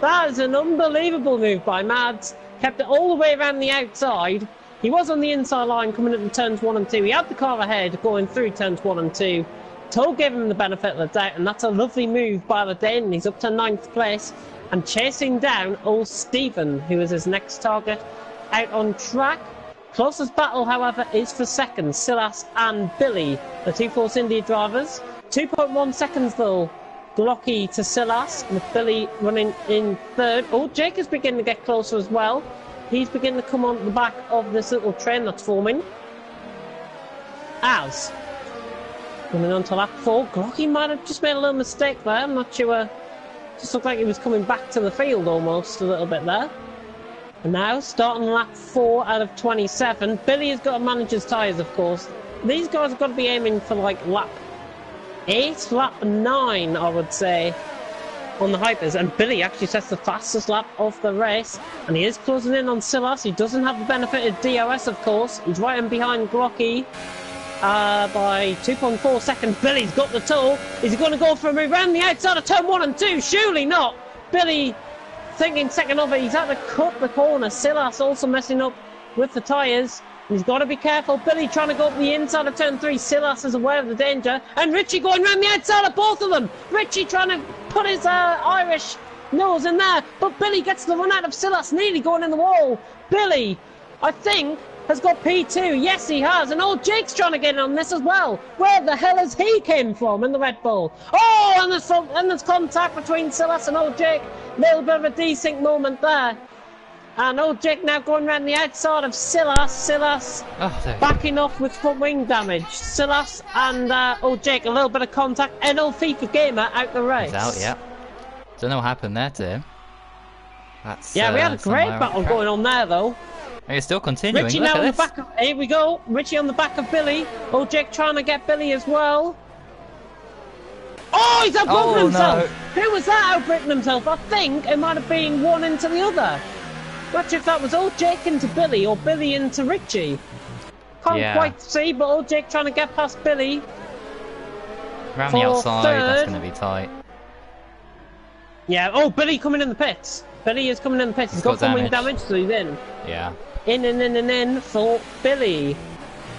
That is an unbelievable move by Mads. Kept it all the way around the outside. He was on the inside line coming into turns 1 and 2. He had the car ahead going through turns 1 and 2. Toad gave him the benefit of the doubt, and that's a lovely move by the Dane. He's up to 9th place and chasing down old Stephen, who is his next target out on track. Closest battle, however, is for second. Silas and Billy, the two Force India drivers. 2.1 seconds though. Glocky to Silas, with Billy running in 3rd. Oh, Jake is beginning to get closer as well. He's beginning to come on the back of this little train that's forming. As running on to lap 4. Glocky might have just made a little mistake there. I'm not sure. Just looked like he was coming back to the field almost a little bit there. And now starting lap 4 out of 27. Billy has got to manage his tyres, of course. These guys have got to be aiming for like lap 8, lap 9, I would say, on the hypers. And Billy actually sets the fastest lap of the race. And he is closing in on Silas. He doesn't have the benefit of DRS, of course. He's right in behind Glocky by 2.4 seconds. Billy's got the toe. Is he going to go for a move around the outside of turn 1 and 2? Surely not. Billy thinking second of it. He's had to cut the corner. Silas also messing up with the tyres. He's got to be careful. Billy trying to go up the inside of turn 3. Silas is aware of the danger. And Richie going round the outside of both of them. Richie trying to put his Irish nose in there. But Billy gets the run out of Silas, nearly going in the wall. Billy, I think, has got P2. Yes, he has. And old Jake's trying to get in on this as well. Where the hell has he came from in the Red Bull? Oh, and there's contact between Silas and old Jake. Little bit of a desync moment there. And old Jake now going around the outside of Silas. Silas backing off with front wing damage. Silas and old Jake, a little bit of contact. And old FIFA Gamer out the race. He's out, yeah. Don't know what happened there to him. That's, yeah, we had a great battle going on there, though. And it's still continuing. Richie Look now at on the this. back of... Here we go. Richie on the back of Billy. Old Jake trying to get Billy as well. Oh, he's outbroken himself! No. Who was that outbreaking himself? I think it might have been one into the other. Not sure if that was old Jake into Billy or Billy into Richie. Can't quite see, but old Jake trying to get past Billy. Around the outside, that's going to be tight. Yeah, oh, Billy coming in the pits. Billy is coming in the pits. He's got front wing damage, so he's in. Yeah. In for Billy.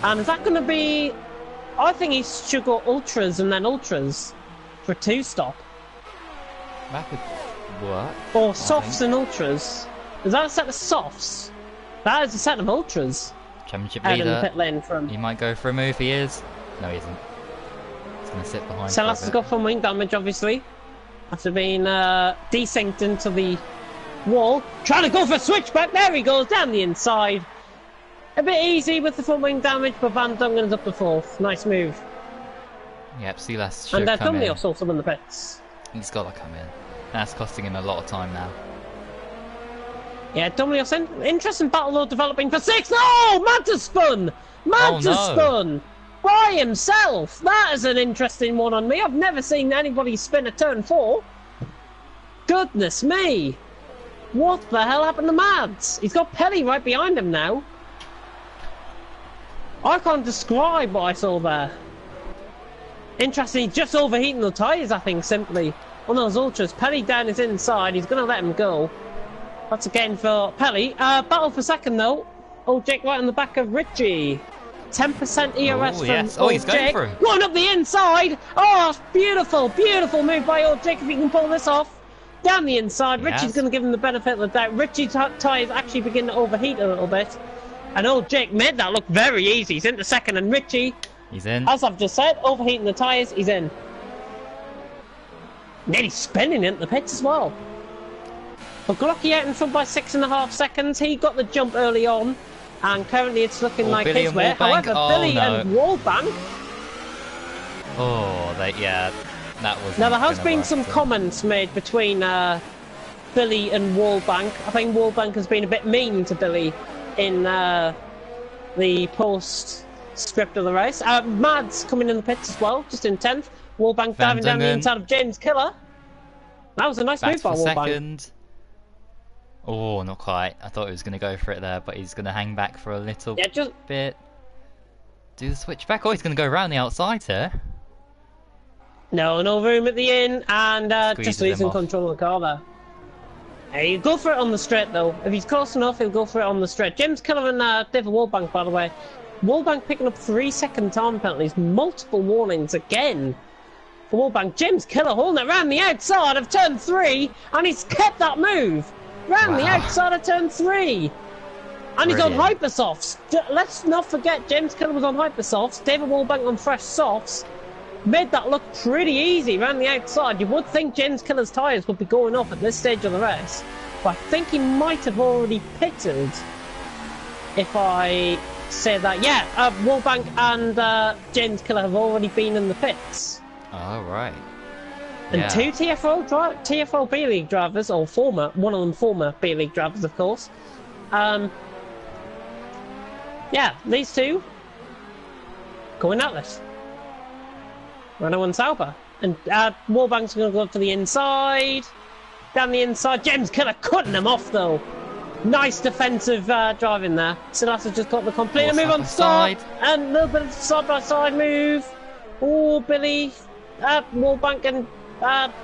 And is that going to be... I think he should go ultras and then ultras for a 2-stop. That could work. Or softs and ultras. Is that a set of softs? That is a set of ultras. Championship out in the leader. pit lane from. He might go for a move. He is. No, he isn't. He's going to sit behind. Silas has got front wing damage, obviously. After being desynced into the wall. Trying to go for a switchback. There he goes, down the inside. A bit easy with the front wing damage, but Van Dungan is up to 4th. Nice move. Yep, Silas should and come in. Dumley also in the pits. He's got to come in. That's costing him a lot of time now. Yeah, Dumley, interesting battle though developing for 6th. Oh, Mads has spun! Mads has spun! By himself! That is an interesting one on me. I've never seen anybody spin a turn 4. Goodness me! What the hell happened to Mads? He's got Pelly right behind him now. I can't describe what I saw there. Interesting, he's just overheating the tyres, I think, simply. On those ultras, Pelly down his inside, he's going to let him go. That's again for Pelly. Battle for second, though. Old Jake right on the back of Richie. 10% ERS from yes. Old He's going Jake. for him. Going up the inside. Oh, beautiful, beautiful move by Old Jake if he can pull this off. Down the inside, Richie's going to give him the benefit of the doubt. Richie's tyres actually begin to overheat a little bit. And Old Jake made that look very easy. He's into second, and Richie, He's in. as I've just said, overheating the tyres, he's in. Nearly spinning into the pits as well. But Glocky out in front by 6.5 seconds. He got the jump early on, and currently it's looking like Billy his and way. Wallbank. However, Oh, Billy no. and Wallbank. Oh, yeah, that was. Now there has been some comments made between Billy and Wallbank. I think Wallbank has been a bit mean to Billy in the post script of the race. Mads coming in the pits as well, just in 10th. Wallbank diving down the inside of James Killer. That was a nice move by Wallbank. Second. Oh, not quite. I thought he was going to go for it there, but he's going to hang back for a little bit. Do the switch back. Oh, he's going to go around the outside here. No room at the end, and just losing control of the car there. Hey, he'll go for it on the straight though. If he's close enough, he'll go for it on the straight. James Killer and David Wallbank, by the way. Wallbank picking up 3-second time penalties, multiple warnings again for Wallbank. James Killer holding it around the outside of turn 3, and he's kept that move. Round the outside of turn 3. And he's on hypersofts. Let's not forget, James Killer was on hypersofts, David Wallbank on fresh softs. Made that look pretty easy round the outside. You would think James Killer's tyres would be going off at this stage of the race, but I think he might have already pitted, if I say that. Yeah, Wallbank and James Killer have already been in the pits. Oh, right. And two TFL B-League drivers, or one of them former B-League drivers, of course. Yeah, these two going at this. Renault and Sauber. And Wallbank's going to go up to the inside. Down the inside. James Killer cutting him off, though. Nice defensive driving there. Silas has just got the complete move on start. And a little bit of side-by-side move. Oh, Billy. Wallbank and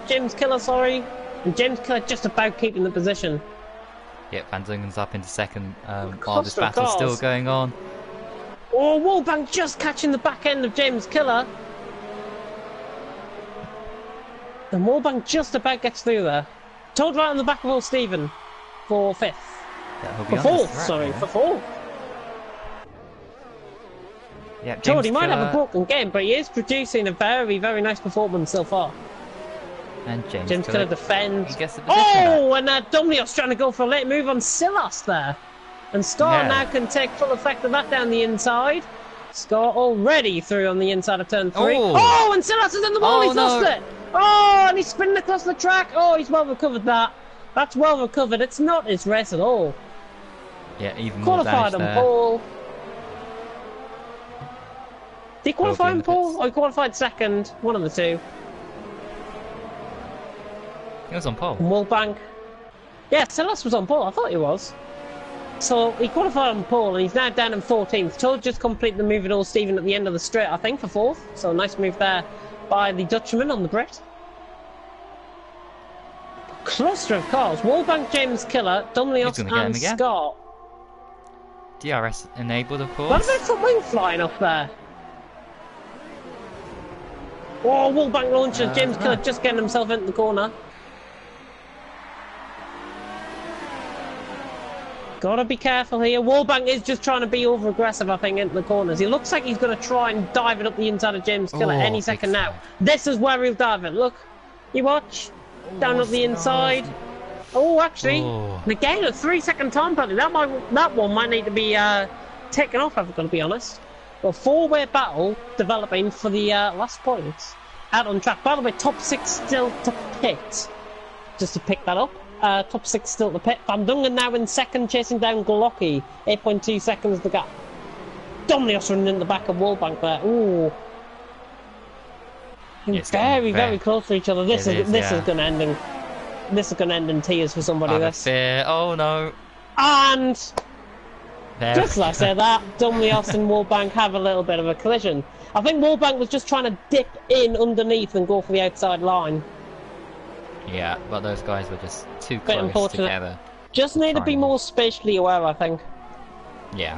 James Killer, sorry. And James Killer just about keeping the position. Yep, Van Dungen's up into second while this battle's still going on. Oh, Wallbank just catching the back end of James Killer. And Wallbank just about gets through there. Told right on the back of old Stephen for 5th. Yeah, for 4th, sorry, for 4th. Yeah, Told he might have a broken game, but he is producing a very, very nice performance so far. And James Killer defends. Oh, and Domnios trying to go for a late move on Silas there. And Scar now can take full effect of that down the inside. Scar already through on the inside of turn 3. Oh, and Silas is in the wall, he's lost it! Oh, and he's spinning across the track. Oh, he's well recovered that. That's well recovered. It's not his race at all. Yeah, even more qualified on pole. Did he qualify on pole? Or he qualified second? One of the two. He was on pole. And Wallbank. Yeah, Silas was on pole. I thought he was. So he qualified on pole, and he's now down in 14th. Told just complete the move at all Stephen at the end of the straight, I think, for 4th. So nice move there by the Dutchman on the Brit. Cluster of cars. Wallbank, James Killer, Domnios and Scott. DRS enabled, of course. What about front wing flying off there? Oh, Wallbank launcher, James Killer just getting himself into the corner. Gotta be careful here. Wallbank is just trying to be over-aggressive, I think, into the corners. He looks like he's going to try and dive it up the inside of James Killer any second now. This is where he'll dive it. Look. You watch. Down up the inside. Oh, actually. And again, a 3-second time penalty. That one might need to be taken off, if I'm going to be honest. But 4-way battle developing for the last points. Out on track. By the way, top 6 still to pit. Just to pick that up. Top 6 still to pit. Van Dungen now in second, chasing down Glocky. 8.2 seconds the gap. Domnios running in the back of Wallbank there. Ooh. Very, very close to each other. This is going to end in. This is going to end in tears for somebody. Oh no! And There Just as we I go. say that, Dunlios and Wallbank have a little bit of a collision. I think Wallbank was just trying to dip in underneath and go for the outside line. Yeah, but those guys were just too Bit close unfortunate. together. Just need to be trying. more spatially aware, I think. Yeah.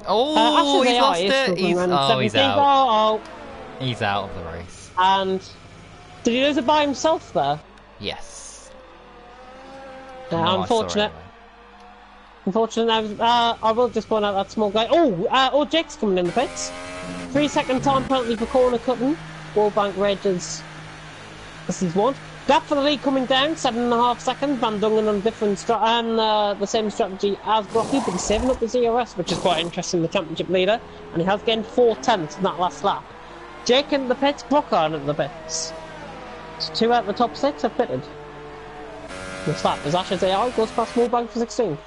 Oh, Ashes he's AI lost is it. struggling He's around he's 17th. out. Oh, He's out of the race. and did he lose it by himself there? Yes. Yeah, No, I saw it unfortunate. anyway. Unfortunately, I will just point out that small guy. Oh, Jake's coming in the pits. 3-second time penalty for corner cutting. Wallbank rages. This is one. Gap for the lead coming down, 7.5 seconds. Van Dongen on different the same strategy as Glocky, but he's saving up the ZRS, which is quite interesting. The championship leader, and he has gained 4/10 in that last lap. Jake in the pits, Brockhard in the pits. So 2 out of the top 6 have pitted. This lap as Ashes AI goes past Wallbank for 16th.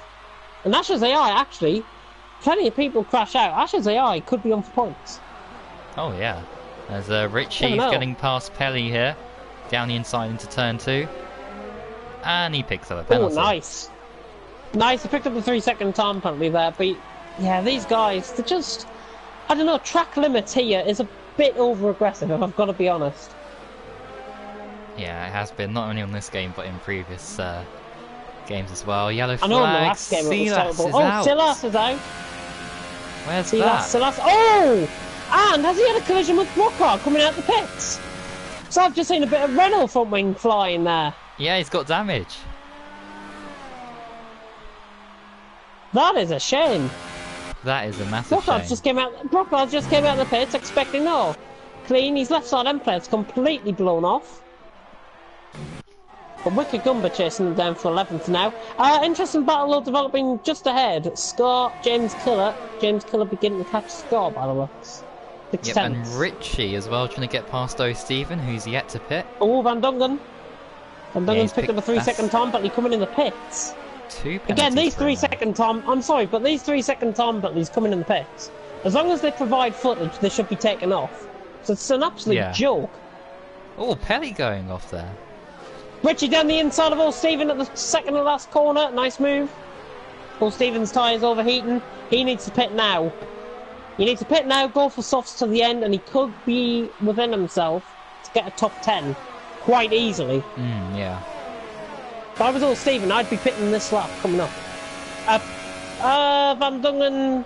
And Ashes AI, actually, plenty of people crash out. Ashes AI could be on for points. Oh yeah. As Richie's Never know. getting past Pelly here, down the inside into turn 2, and he picks up a Oh, penalty. nice. Nice, he picked up the 3-second time penalty there, but yeah, these guys, they're just, I don't know, track limits here is a bit over-aggressive, if I've got to be honest. Yeah, it has been, not only on this game, but in previous games as well. Yellow I flag. know in the last game it was terrible. Silas is Oh, out. Silas is out. Where's that? Silas. Oh! And has he had a collision with Brockhard coming out the pits? So I've just seen a bit of Renault front wing flying there. Yeah, he's got damage. That is a shame. That is a massive Brockhard shame. just came out of the pits expecting no. Clean, his left side end plate's completely blown off. But Wicked Gumba chasing them down for 11th now. Interesting battle developing just ahead. Scott, James Killer. James Killer beginning to catch Scar by the looks. Yep, and Richie as well, trying to get past O'Stephen, who's yet to pit. Oh, Van Dongen. Van Dongen's he's picked up a picked- 3-second time, but he's coming in the pits. 2 penalties. Again, these for him 3-second time. I'm sorry, but these 3-second time penalties coming in the pits. As long as they provide footage, they should be taken off. So it's an absolute Yeah. joke. now. Oh, Pelly going off there. Richie down the inside of O'Stephen at the second to last corner. Nice move. O'Stephen's tyres overheating. He needs to pit now. You need to pit now, go for softs to the end, and he could be within himself to get a top 10 quite easily. Yeah. If I was O'Stephen, I'd be pitting this lap coming up. Van Dongen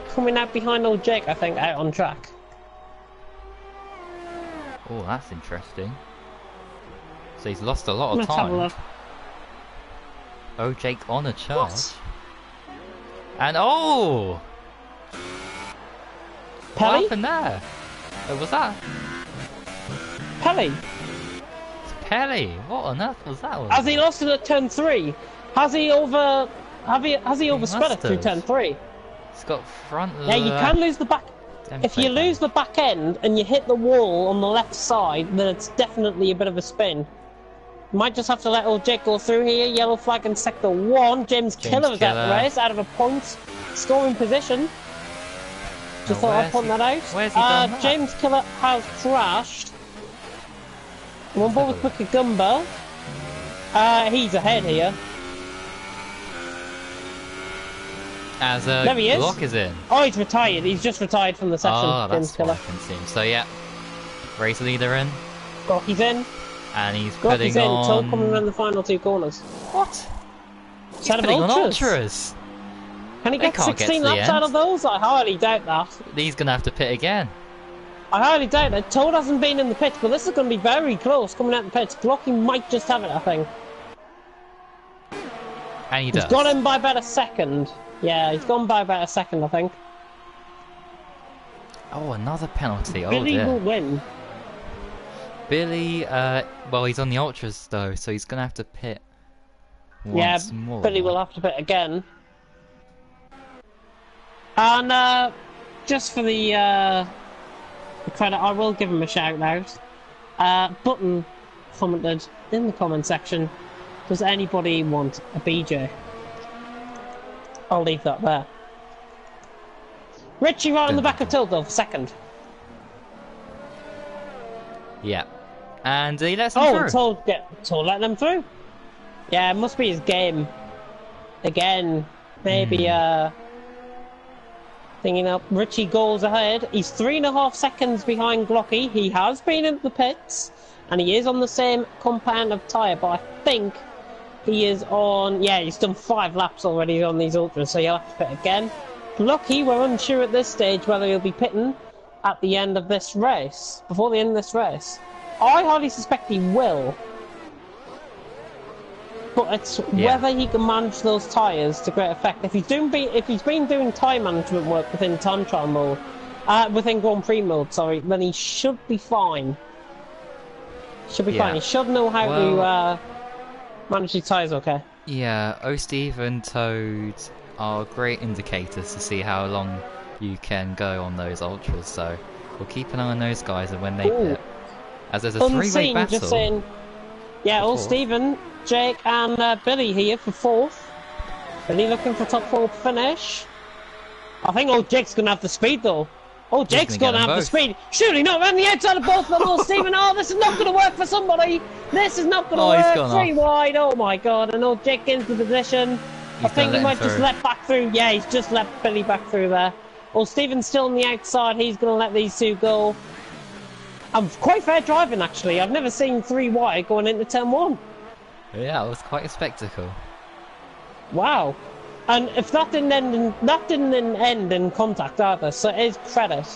coming out behind old Jake, I think, out on track. Oh, that's interesting. So he's lost a lot of Let's have a time. look. Oh, Jake on a charge. What? And oh! What Pelly? happened there? Oh, was that Pelly? Pelly? What on earth was that? Has he lost it at turn 3? Has he overspread must it through have. turn 3? He's got front Yeah, you can lose the back. If you lose the back end and you hit the wall on the left side, then it's definitely a bit of a spin. Might just have to let old Jake go through here. Yellow flag in sector 1. James Killer is out of the race, out of a point scoring position. Just thought I'd point that out. Where's he done that? James Killer has crashed. I'm on board with Wicked Gumba. He's ahead here. As There he is. Block is in. Oh, he's retired. He's just retired from the session. Oh, James that's what I Killer. can see. So yeah, race leader in, He's in. and he's He's putting in. Toe on. coming around the final 2 corners. What? He's Set of putting on ultras. ultras. Can he They get can't get 16 to the laps end. out of those? I highly doubt that. He's gonna have to pit again. I highly doubt it. Toad hasn't been in the pits, but this is going to be very close coming out the pits. Glocky might just have it, I think. And he He's does. got him by about a second. Yeah, he's gone by about a second, I think. Oh, another penalty. Oh Billy will dear. win. Billy, well, he's on the ultras though, so he's gonna have to pit once more. Billy will have to pit again. And just for the credit, I will give him a shout out. Button commented in the comment section, does anybody want a BJ? I'll leave that there. Richie right on the back of Tildo for second. Yeah. And he lets him Oh, through. Told let them through. Yeah, it must be his game. Again, maybe thinking up. Richie goes ahead. He's 3.5 seconds behind Glocky. He has been in the pits, and he is on the same compound of tyre, but I think he is on... Yeah, he's done 5 laps already on these ultras, so he'll have to pit again. Glocky, we're unsure at this stage whether he'll be pitting at the end of this race, before the end of this race. I highly suspect he will. But it's whether he can manage those tyres to great effect. If he's been doing tyre management work within time trial mode, within Grand Prix mode, sorry, then he should be fine. Should be fine. He should know how to manage his tyres. Okay. Yeah, Steve and Toad are great indicators to see how long you can go on those ultras. So we'll keep an eye on those guys and when they pit. As there's a 3-way battle. Just saying. Yeah, all Stephen, Jake and Billy here for 4th. Billy looking for top 4 finish. I think old Jake's going to have the speed though. Old Jake's going to have the speed. Surely not around the outside of both of them, old Stephen. Oh, this is not going to work for somebody. This is not going to work. 3 wide. Oh my god. And old Jake into the position. I think he might just let back through. Yeah, he's just let Billy back through there. Old Stephen's still on the outside. He's going to let these two go. Quite fair driving actually. I've never seen 3 wide going into turn 1. Yeah, it was quite a spectacle. Wow. And if that didn't end in contact either, so it is credit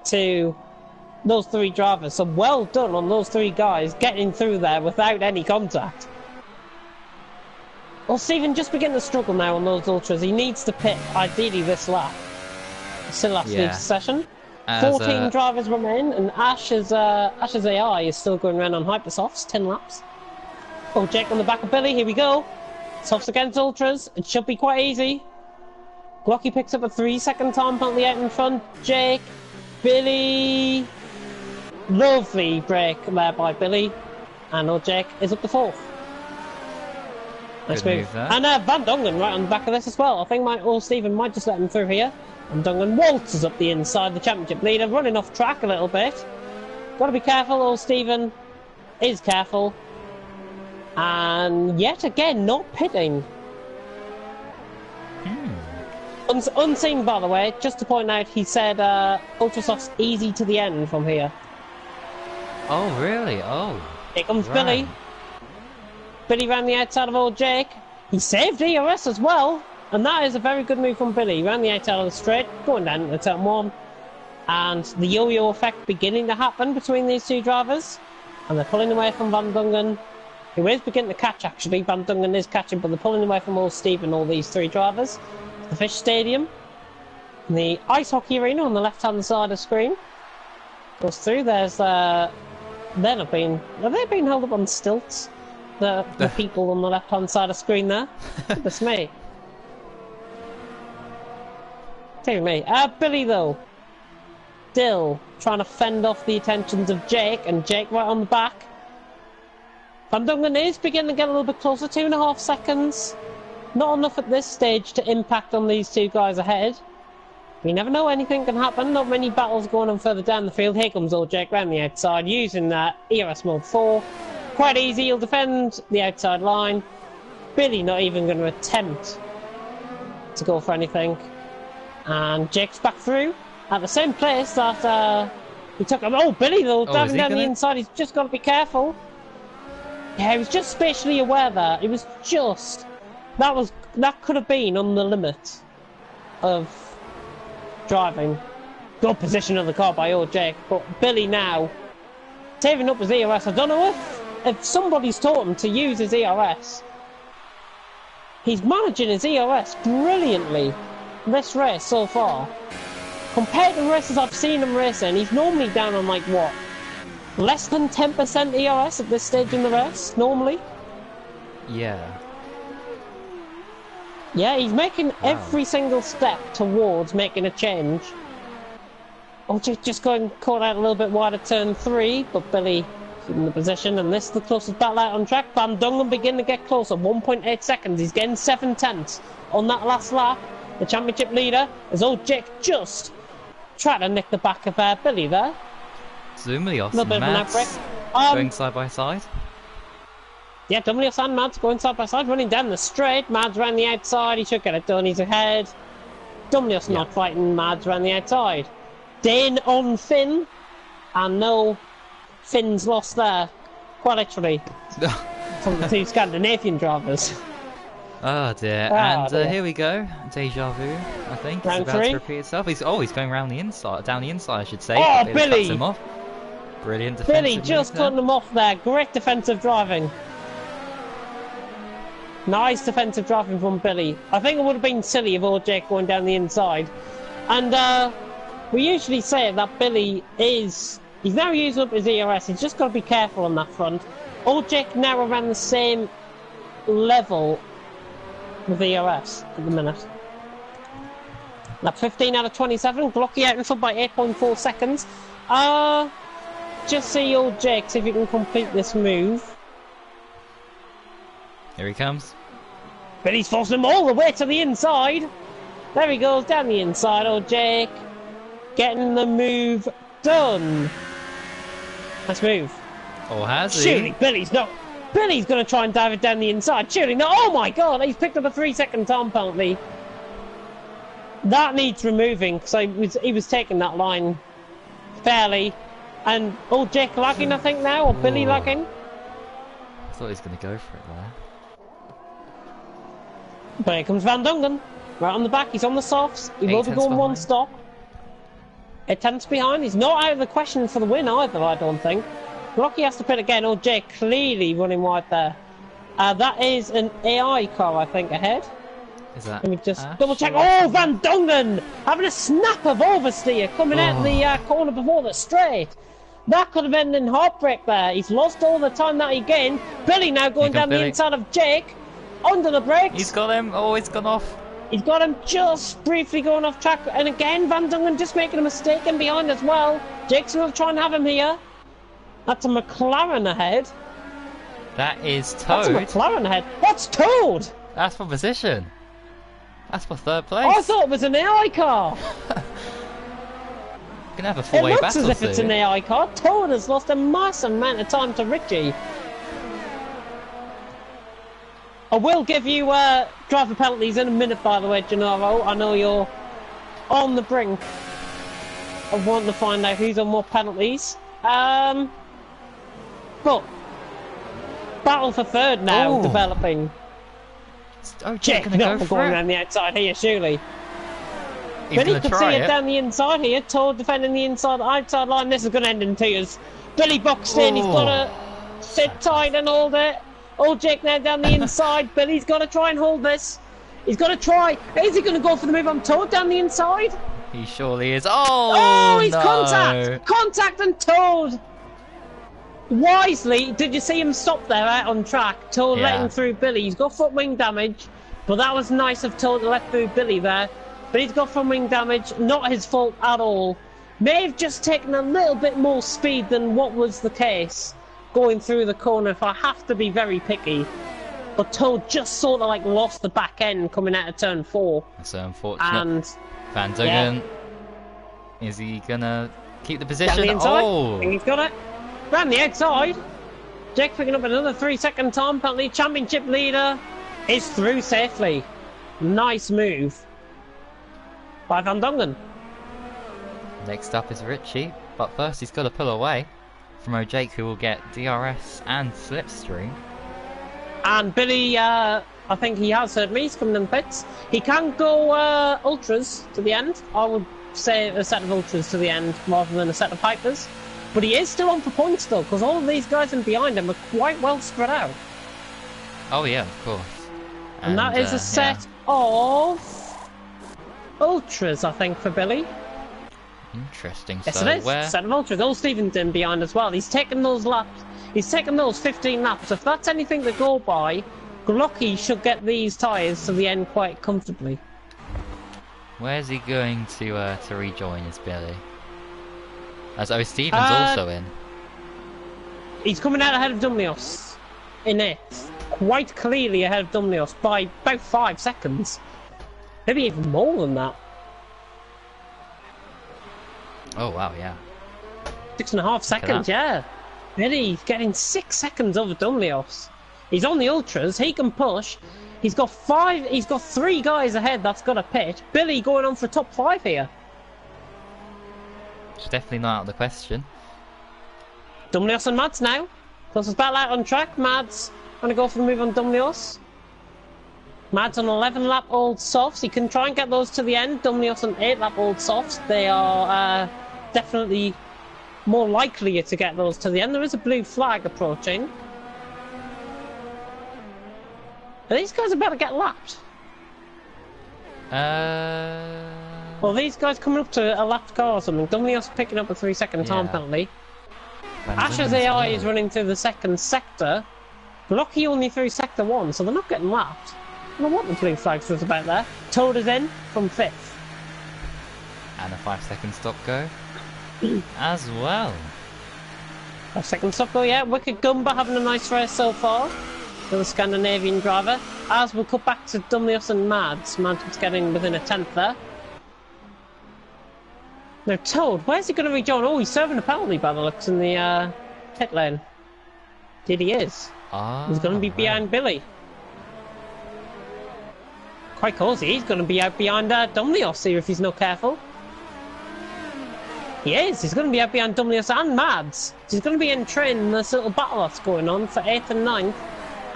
to those 3 drivers. So well done on those 3 guys getting through there without any contact. Well, Stephen just beginning to struggle now on those ultras. He needs to pit ideally this lap. Still has to leave the session. 14 drivers remain, and Ash's AI is still going around on Hypersofts, 10 laps. Oh, Jake on the back of Billy, here we go. Softs against Ultras, it should be quite easy. Glocky picks up a 3-second time penalty out in front. Jake, Billy... Lovely break there by Billy. And old Jake is up to 4th. Nice move. And Van Dongen right on the back of this as well. I think old Stephen might just let him through here. And Dungan waltzes up the inside, the championship leader, running off track a little bit. Got to be careful, old Stephen is careful. And yet again, not pitting. Unseen, by the way, just to point out, he said Ultrasoft's easy to the end from here. Oh, really? Oh. Here comes Billy. Billy ran the outside of old Jake. He saved ERS as well. And that is a very good move from Billy. He ran the outside of the straight, going down into turn 1. And the yo-yo effect beginning to happen between these 2 drivers. And they're pulling away from Van Dongen, who is beginning to catch actually. Van Dongen is catching, but they're pulling away from old Steve and all these 3 drivers. The Fish Stadium. And the ice hockey arena on the left-hand side of the screen. Goes through. There's have they been held up on stilts? The people on the left-hand side of the screen there. That's me. Take me. Billy though. Still trying to fend off the attentions of Jake, and Jake right on the back. Van Dongen is beginning to get a little bit closer, 2.5 seconds. Not enough at this stage to impact on these 2 guys ahead. We never know, anything can happen. Not many battles going on further down the field. Here comes old Jake round the outside using that ERS mode 4. Quite easy, he'll defend the outside line. Billy not even going to attempt to go for anything. And Jake's back through at the same place that he took him. Oh, Billy though, diving down the inside. He's just got to be careful. Yeah, he was just spatially aware there. It was just that could have been on the limit of driving. Good position of the car by old Jake, but Billy now saving up his ERS. I don't know if somebody's taught him to use his ERS. He's managing his ERS brilliantly this race so far. Compared to races I've seen him racing, he's normally down on like what? Less than 10% ERS at this stage in the race, normally. Yeah. Yeah, he's making every single step towards making a change. Oh, just going caught out a little bit wide at turn 3, but Billy in the position, and this is the closest battle out on track. Van Dongen begin to get closer, 1.8 seconds. He's getting 7/10 on that last lap. The championship leader, as old Jake just tried to nick the back of Billy there. Zoomlios and Mads going side by side. Yeah, Dumlios and Mads going side by side, running down the straight. Mads around the outside, he should get it done, he's ahead. Dumlios not fighting Mads around the outside. Dane on Finn, and no, Finn's lost there, quite literally, from the two Scandinavian drivers. Oh dear, Ah, dear. here we go, deja vu, I think, Round it's about three. to repeat itself. He's going round the inside, down the inside I should say. Oh, but Billy! cuts him off. Brilliant defensive Billy just move there. cutting them off there, great defensive driving. Nice defensive driving from Billy. I think it would have been silly if old Jake going down the inside. And we usually say that Billy he's now using up his ERS, he's just got to be careful on that front. Old Jake now around the same level with ERS at the minute. Lap 15 out of 27, Glocky out in front by 8.4 seconds. Just see old Jake, see if he can complete this move. Here he comes. Billy's forcing him all the way to the inside. There he goes, down the inside, old Jake. Getting the move done. Nice move. Or has he? Surely Billy's not. Billy's going to try and dive it down the inside. Surely not. Oh my god, he's picked up a 3-second time penalty. That needs removing, because he was taking that line fairly. And old Jake lagging, I think, now, or Billy lagging. I thought he was going to go for it there. But here comes Van Dongen. Right on the back, he's on the softs. He will be going one stop. 8 tenths behind. He's not out of the question for the win either, I don't think. Rocky has to pit again. Oh, Jake clearly running wide there. That is an AI car, I think, ahead. Is that? Let me just Ash? double check. Oh, Van Dongen having a snap of oversteer coming out of the corner before the straight. That could have ended in heartbreak there. He's lost all the time that he gained. Billy now going down the inside of Jake. Under the brakes. He's got him. Oh, he's gone off. He's got him just briefly going off track. And again, Van Dongen just making a mistake in behind as well. Jake's going to try and have him here. That's a McLaren ahead. That is Toad. That's a McLaren ahead. What's Toad? That's for position. That's for third place. Oh, I thought it was an AI car. Gonna have a It four-way looks battle as if it's soon. an AI car. Toad has lost a massive amount of time to Richie. I will give you driver penalties in a minute, by the way, Gennaro. I know you're on the brink of wanting to find out who's on what penalties. But battle for third now developing. Oh, Jake gonna go not for going it. around the outside here, surely. He's Billy gonna could try see it it. down the inside here. Toad defending the outside line. This is going to end in tears. Billy boxed in. He's got to sit tight and hold it. Old Jake now down the inside. Billy's got to try and hold this. He's got to try. Is he going to go for the move on Toad down the inside? He surely is. Oh, he's no. contact! Contact and Toad! Wisely, did you see him stop there out on track? Toad letting through Billy. He's got front wing damage, but that was nice of Toad to let through Billy there. But he's got front wing damage, not his fault at all. May have just taken a little bit more speed than what was the case going through the corner, if I have to be very picky. But Toad just sort of like lost the back end coming out of turn 4. So unfortunate. And Van Dongen, is he gonna keep the position? down the inside. Oh, I think he's got it. Round the outside. Jake picking up another 3-second time penalty. Championship leader is through safely. Nice move by Van Dongen. next up is Richie, but first he's got to pull away from O'Jake, who will get DRS and slipstream. And Billy, I think he has heard me. He's coming in the pits. He can go ultras to the end. I would say a set of ultras to the end rather than a set of pipers. But he is still on for points though, because all of these guys in behind him are quite well spread out. Oh yeah, of course. And that is a set of ultras, I think, for Billy. Interesting. Yes, So it is. where? Set of ultras. All Stevenson behind as well. He's taken those laps. He's taken those 15 laps. If that's anything to go by, Glocky should get these tyres to the end quite comfortably. Where's he going to rejoin his Billy? As Stevens also in. He's coming out ahead of Dumlios in it. Quite clearly ahead of Dumlios by about 5 seconds. Maybe even more than that. Oh wow, yeah. 6.5 seconds, yeah. Really, getting 6 seconds over Dumlios. He's on the ultras. He can push. He's got 3 guys ahead that's got a pit. Billy going on for top 5 here. It's definitely not out of the question. Dumlios and Mads now. Closest battle out on track. Mads going to go for the move on Dumlios. Mads on 11 lap old softs. He can try and get those to the end. Dumlios on 8 lap old softs. They are definitely more likely to get those to the end. There is a blue flag approaching. Are these guys about to get lapped? Well, these guys coming up to a lapped car or something. Dumlios picking up a 3-second time penalty. Asher's AI is running through the second sector. Blocky only through sector 1, so they're not getting lapped. I don't know what the blue flags was about there. Toad is in from 5th. And a 5-second stop go as well. 5-second stop go, yeah. Wicked Gumba having a nice race so far. The Scandinavian driver. As we'll cut back to Dumlios and Mads. Mads is getting within a 10th there. Now Toad, where's he going to rejoin? Oh, he's serving a penalty by the looks in the pit lane. Indeed he is. He's going to be behind Billy. Quite cozy. He's going to be out behind Dumlios here if he's not careful. He is. He's going to be out behind Dumlios and Mads. He's going to be in train in this little battle that's going on for 8th and 9th.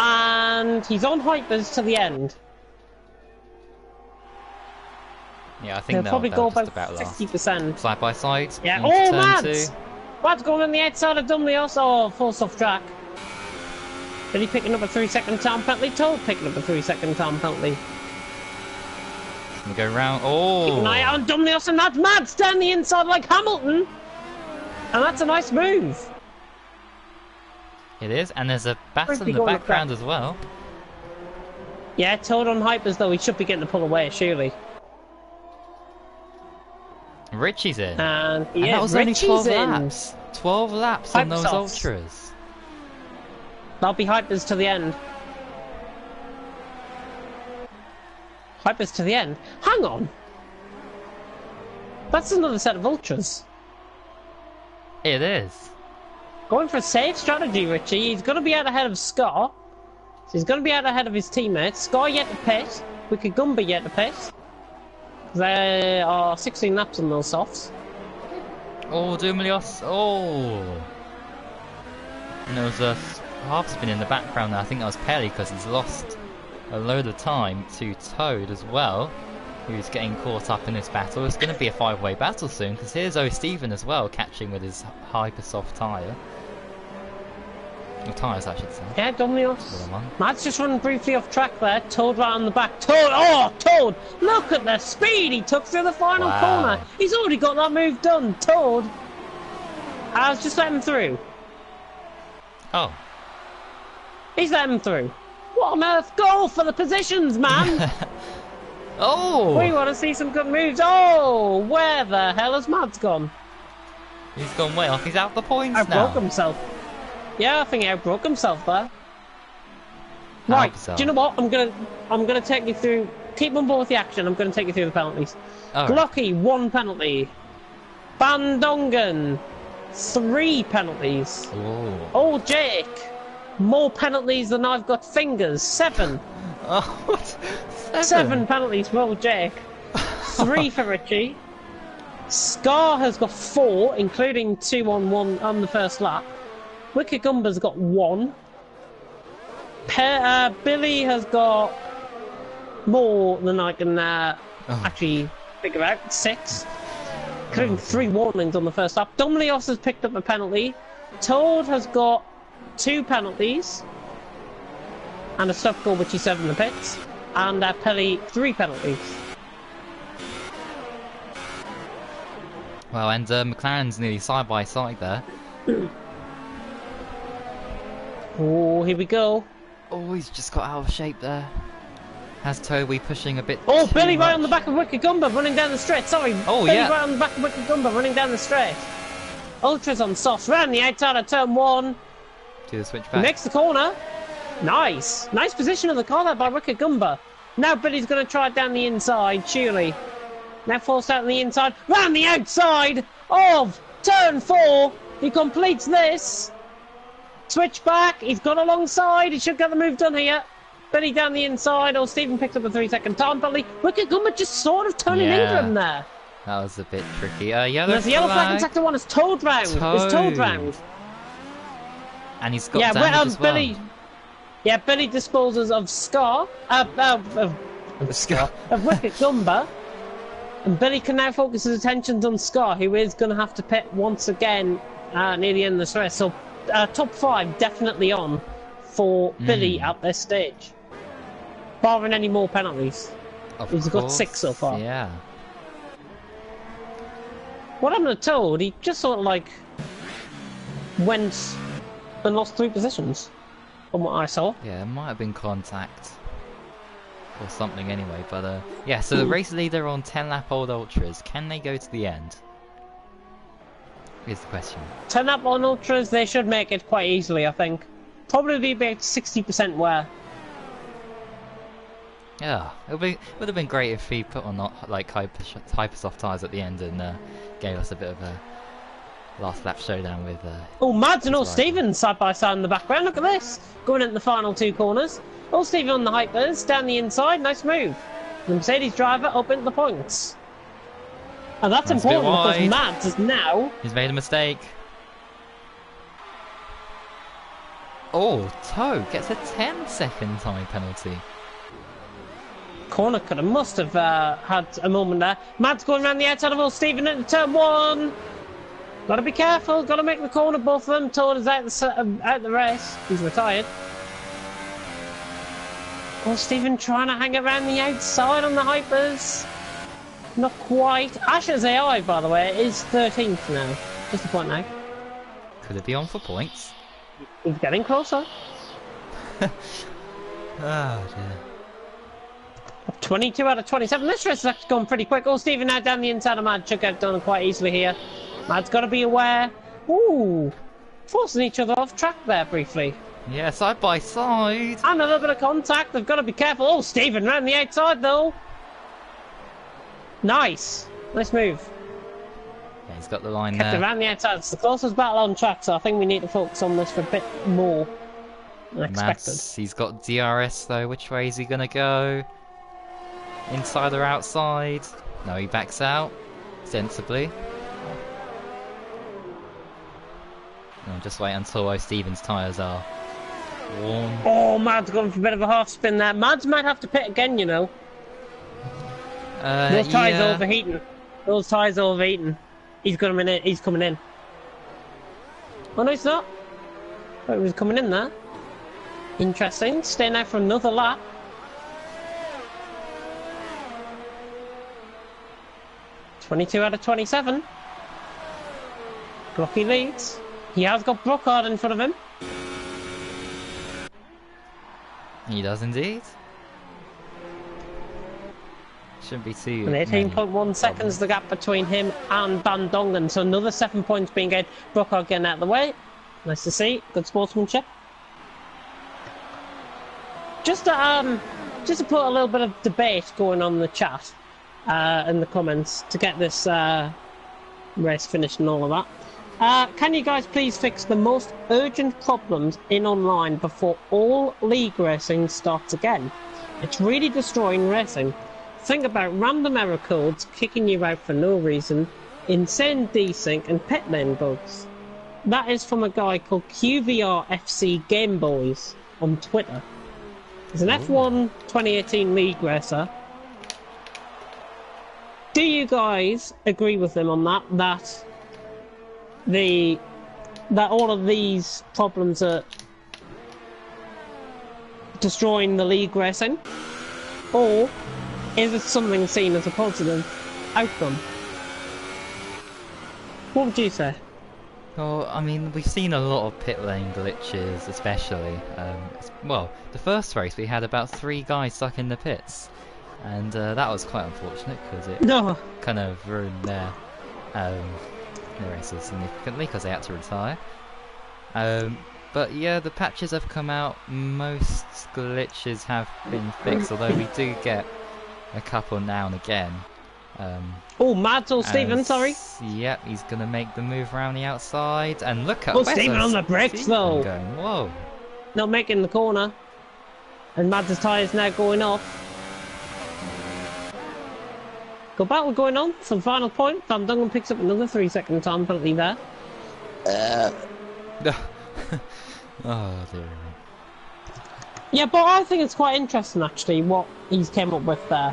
And he's on hypers to the end. Yeah, I think they'll probably go about about 50%. Side by side. Yeah. Oh, Mads! Mads going on the outside of Dumlios. Oh, full soft track. Billy picking up a 3-second time penalty. Toad picking up a 3-second time penalty. Gonna go round. Oh! Keep an eye out on Dumlios and Mads down the inside like Hamilton. And that's a nice move. It is, and there's a battle in the background as well. Yeah, Toad on hypers though. He should be getting the pull away, surely. Richie's in. And that was only 12 laps. 12 laps on those ultras. That'll be hypers to the end. Hypers to the end. Hang on. That's another set of ultras. It is. Going for a safe strategy, Richie. He's going to be out ahead of Scar. So he's going to be out ahead of his teammates. Scar yet to pit. Wicked Gumba yet to pit. There are 16 laps on those softs. Oh, Dumlios. Oh. And there was a half spin in the background there. I think that was Pelly because he's lost a load of time to Toad as well, who's getting caught up in this battle. It's going to be a 5-way battle soon because here's O. Steven as well catching with his hyper soft tyre. Or tyres, I should say. Yeah, Dumlios. Matt's just running briefly off track there. Toad right on the back. Toad! Oh, Toad! Look at the speed he took through the final corner. He's already got that move done. Toad. I was just letting him through. Oh. He's letting him through. What on earth? Go for the positions, man! Oh! We want to see some good moves. Oh! Where the hell has Mads gone? He's gone way off. He's out the points now. Outbroke himself. Yeah, I think he outbroke himself there. Right, do you know what? I'm gonna take you through. Keep on board with the action. I'm gonna take you through the penalties. Glocky, 1 penalty. Bandongen, 3 penalties. Ooh. Oh, Jake, more penalties than I've got fingers. 7. Oh, what? 7 penalties for old Jake. 3 for Richie. Scar has got 4, including 2 on 1 on the first lap. Wicked Gumba's got 1. Billy has got more than I can actually figure out. 6. Including 3 warnings on the first lap. Dumlios has picked up a penalty. Toad has got 2 penalties. And a stop goal which he served in the pits. And Pelly, 3 penalties. Well, and McLaren's nearly side by side there. Oh, here we go. Oh, he's just got out of shape there. Has Toby pushing a bit Oh, Billy much. right on the back of Wicked Gumba running down the straight. Sorry. Oh, Billy yeah. right on the back of Wicked Gumba running down the straight. Ultras on softs. Round the outside of turn 1. To the switchback. Makes the corner. Nice. Nice position of the car there by Wicked Gumba. Now Billy's going to try it down the inside, surely. Now forced out on the inside. Round the outside of turn 4. He completes this. Switch back. He's gone alongside. He should get the move done here. Billy down the inside. Oh, Stephen picks up a 3-second time penalty. Wicked Gummer just sort of turning Ingram there. That was a bit tricky. Yellow There's a yellow flag in sector 1. It's towed round. It's towed round. And he's got damage as well. Billy. Yeah, Billy disposes of Scar. Of Wicked Gumber. And Billy can now focus his attentions on Scar, who is going to have to pit once again near the end of the race. So top 5 definitely on for Billy at this stage. Barring any more penalties. He's got 6 so far. Yeah. What I'm told, he just sort of like went and lost 3 positions from what I saw. Yeah, it might have been contact or something anyway, but yeah, so the race leader on 10 lap old ultras, can they go to the end? Is the question. 10 lap on ultras, they should make it quite easily, I think. Probably be about 60% wear. Yeah, would have been great if he put on like hyper soft tyres at the end and gave us a bit of a last lap showdown with. Oh, Mads and Stevens side by side in the background. Look at this, going into the final 2 corners. Stephen on the hypers down the inside. Nice move. The Mercedes driver up into the points, and that's important because Mads is now. He's made a mistake. Oh, Toe gets a 10-second time penalty. Corner cutter must have had a moment there. Mads going around the outside of Stephen into turn 1. Gotta be careful, gotta make the corner, both of them. Todd is out the race. He's retired. Stephen trying to hang around the outside on the hypers. Not quite. Asher's AI, by the way, is 13th now. Just a point now. Could it be on for points? He's getting closer. Oh dear. 22 out of 27. This race is actually going pretty quick. Stephen now down the inside of Mad. Should get done quite easily here. Mad's got to be aware. Ooh, forcing each other off track there briefly. Yeah, side by side. And a little bit of contact. They've got to be careful. Stephen round the outside though. Nice. Nice move. Yeah, he's got the line Kept there. it around the outside. It's the closest battle on track, so I think we need to focus on this for a bit more than expected. Mads, he's got DRS though. Which way is he going to go? Inside or outside? No, he backs out. Sensibly. No, just wait until Stevens' tyres are warm. Oh, Mad's gone for a bit of a half spin there. Mads might have to pit again, you know. Those tyres are overheating. Those tyres are overheating. He's coming in. He's coming in. Oh no, he's not. Thought he was coming in there. Interesting. Staying out for another lap. (22 out of 27). Glocky leads. He has got Brookhard in front of him. He does indeed. Shouldn't be too. And 18.1 seconds the gap between him and Van Dongen. So another 7 points being gained. Brookhard getting out of the way. Nice to see. Good sportsmanship. Just to put a little bit of debate going on in the chat, in the comments, to get this race finished and all of that. Can you guys please fix the most urgent problems in online before all league racing starts again? It's really destroying racing. Think about random error codes kicking you out for no reason, insane desync and pit lane bugs. That is from a guy called QVR FC Game Boys on Twitter. He's an F1 2018 league racer. Do you guys agree with him on that? That all of these problems are destroying the league racing? Or is it something seen as a positive outcome? What would you say? Well, I mean, we've seen a lot of pit lane glitches, especially. Well, the first race we had about 3 guys stuck in the pits, and that was quite unfortunate because it kind of ruined their races significantly because they had to retire. But yeah, the patches have come out. Most glitches have been fixed, although we do get a couple now and again. Oh, Mads or Stephen, sorry. Yep, he's gonna make the move around the outside, and look at. Oh, Stephen on the brakes though. Going, whoa. Not making the corner, and Mads' tyres now going off. Go battle going on for the final point. Van Dongen picks up another 3-second time penalty there. Oh dear. Yeah, but I think it's quite interesting actually what he's came up with there.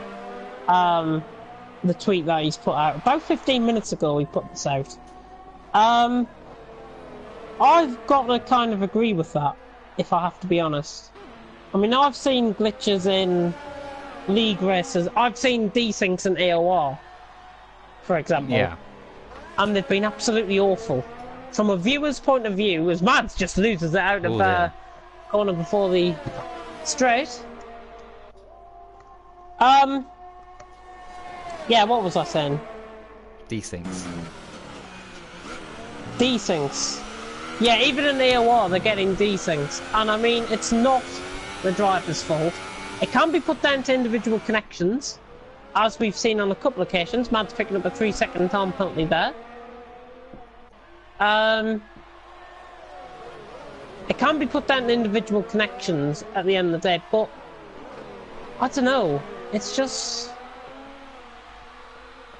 The tweet that he's put out about 15 minutes ago. He put this out. I've got to kind of agree with that, if I have to be honest. I mean, I've seen glitches in league races. I've seen desyncs in AOR, for example. Yeah. And they've been absolutely awful. From a viewer's point of view, as Mads just loses it out of corner before the straight. Yeah, what was I saying? Desyncs. Desyncs. Yeah, even in AOR they're getting desyncs. And I mean, it's not the driver's fault. It can be put down to individual connections, as we've seen on a couple of occasions. Mads picking up a 3-second time penalty there. It can be put down to individual connections at the end of the day, but I don't know. It's just...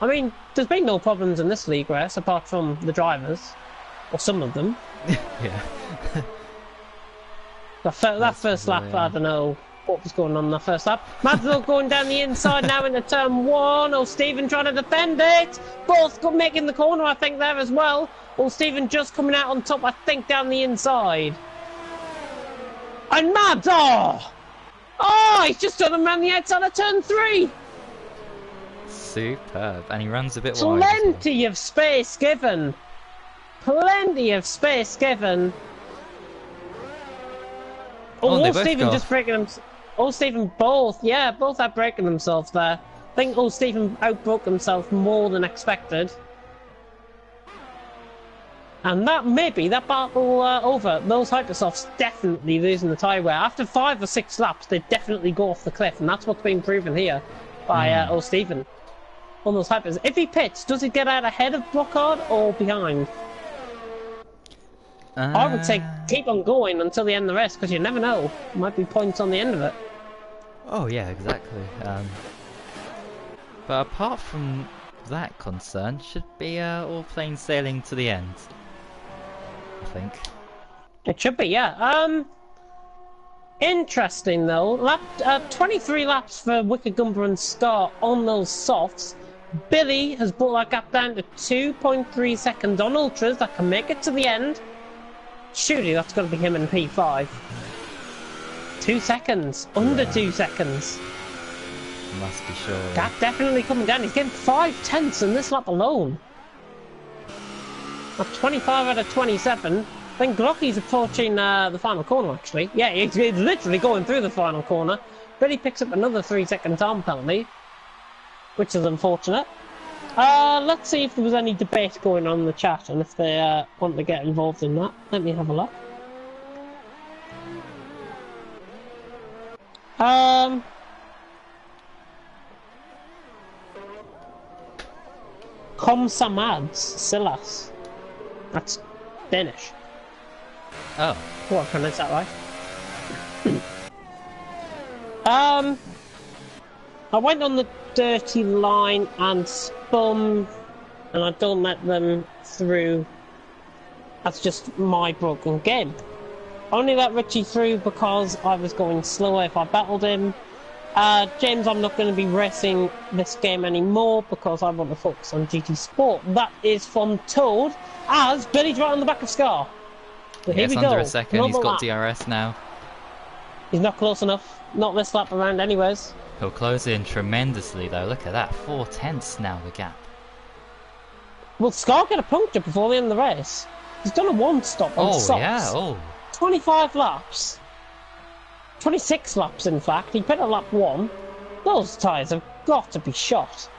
I mean, there's been no problems in this league race apart from the drivers, or some of them. Yeah. That first lap, I don't know what was going on in that first lap. Mads going down the inside now into turn 1. Oh, Stephen trying to defend it. Both making the corner, I think, there as well. Oh, Stephen just coming out on top, I think, down the inside. And Mads, he's just done him around the outside of turn 3. Superb, and he runs a bit wide. Plenty of space given. Plenty of space given. Oh, Stephen just breaking him. Oh, Stephen both are breaking themselves there. I think Stephen outbroke himself more than expected. And that maybe that battle over. Those Hypersofts definitely losing the tyre wear. After 5 or 6 laps, they definitely go off the cliff, and that's what's been proven here by Stephen. On those Hypers. If he pits, does he get out ahead of Brockhard or behind? I would say keep on going until the end of the race, because you never know. There might be points on the end of it. Oh yeah, exactly. But apart from that concern, should be all plain sailing to the end, I think. It should be, yeah. Interesting though. 23 laps for Wicked Gumber and Scar on those softs. Billy has brought that gap down to 2.3 seconds on ultras that can make it to the end. Surely that's got to be him in P5. 2 seconds. Under 2 seconds. Must be sure. Gap definitely coming down. He's getting 5 tenths in this lap alone. At 25 out of 27. I think Glocky's approaching the final corner actually. Yeah, he's literally going through the final corner. Billy picks up another 3-second time penalty, which is unfortunate. Let's see if there was any debate going on in the chat and if they want to get involved in that. Let me have a look. Komsamads Silas. That's Danish. Oh. Oh, I pronounced that right. I went on the dirty line and spun, and I don't let them through. That's just my broken game. I only let Richie through because I was going slower if I battled him. James, I'm not going to be racing this game anymore because I want to focus on GT Sport. That is from Toad, as Billy's right on the back of Scar. So here we go. Under a second, he's got DRS now. He's not close enough. Not this lap around anyways. He'll close in tremendously though, look at that, 4 tenths now the gap. Will Scar get a puncture before the end of the race? He's done a 1-stop on softs. Yeah, 25 laps. 26 laps in fact, he pit at lap 1. Those tyres have got to be shot.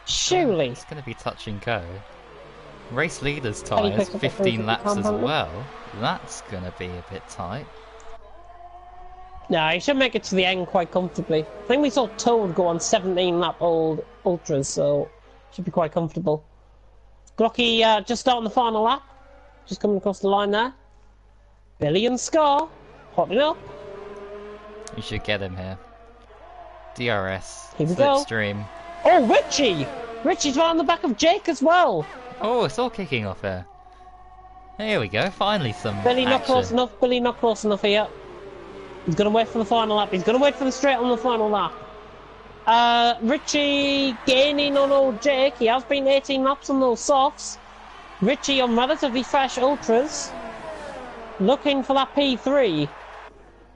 Surely. It's going to be touch and go. Race leaders tyres, 15 laps as well. That's going to be a bit tight. Nah, he should make it to the end quite comfortably. I think we saw Toad go on 17 lap old ultras, so should be quite comfortable. Glocky just starting the final lap, just coming across the line there. Billy and Scar hotting up. You should get him here. DRS. Here we go. Slipstream. Oh, Richie! Richie's right on the back of Jake as well. Oh, it's all kicking off here. Here we go. Finally some Billy action. not close enough. Billy not close enough here. He's going to wait for the final lap. He's going to wait for the straight on the final lap. Richie gaining on old Jake. He has been 18 laps on those softs. Richie on relatively fresh ultras. Looking for that P3.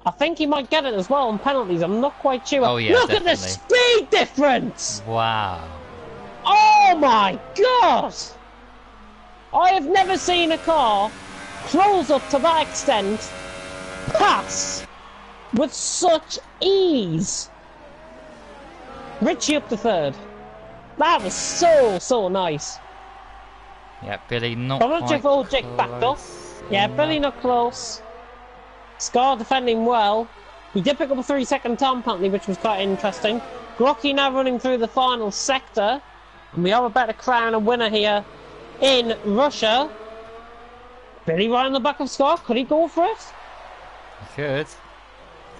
I think he might get it as well on penalties. I'm not quite sure. Oh, yeah, Look definitely. at the speed difference! Wow. Oh my god! I have never seen a car close up to that extent pass with such ease. Richie up to third. That was so nice. Yeah, Billy not I'm not sure if quite old Jake backed up. Yeah, Billy not close. Scar defending well. He did pick up a 3-second time penalty, which was quite interesting. Glocky now running through the final sector. And we are about to crown a winner here in Russia. Billy right on the back of Scar. Could he go for it? He could.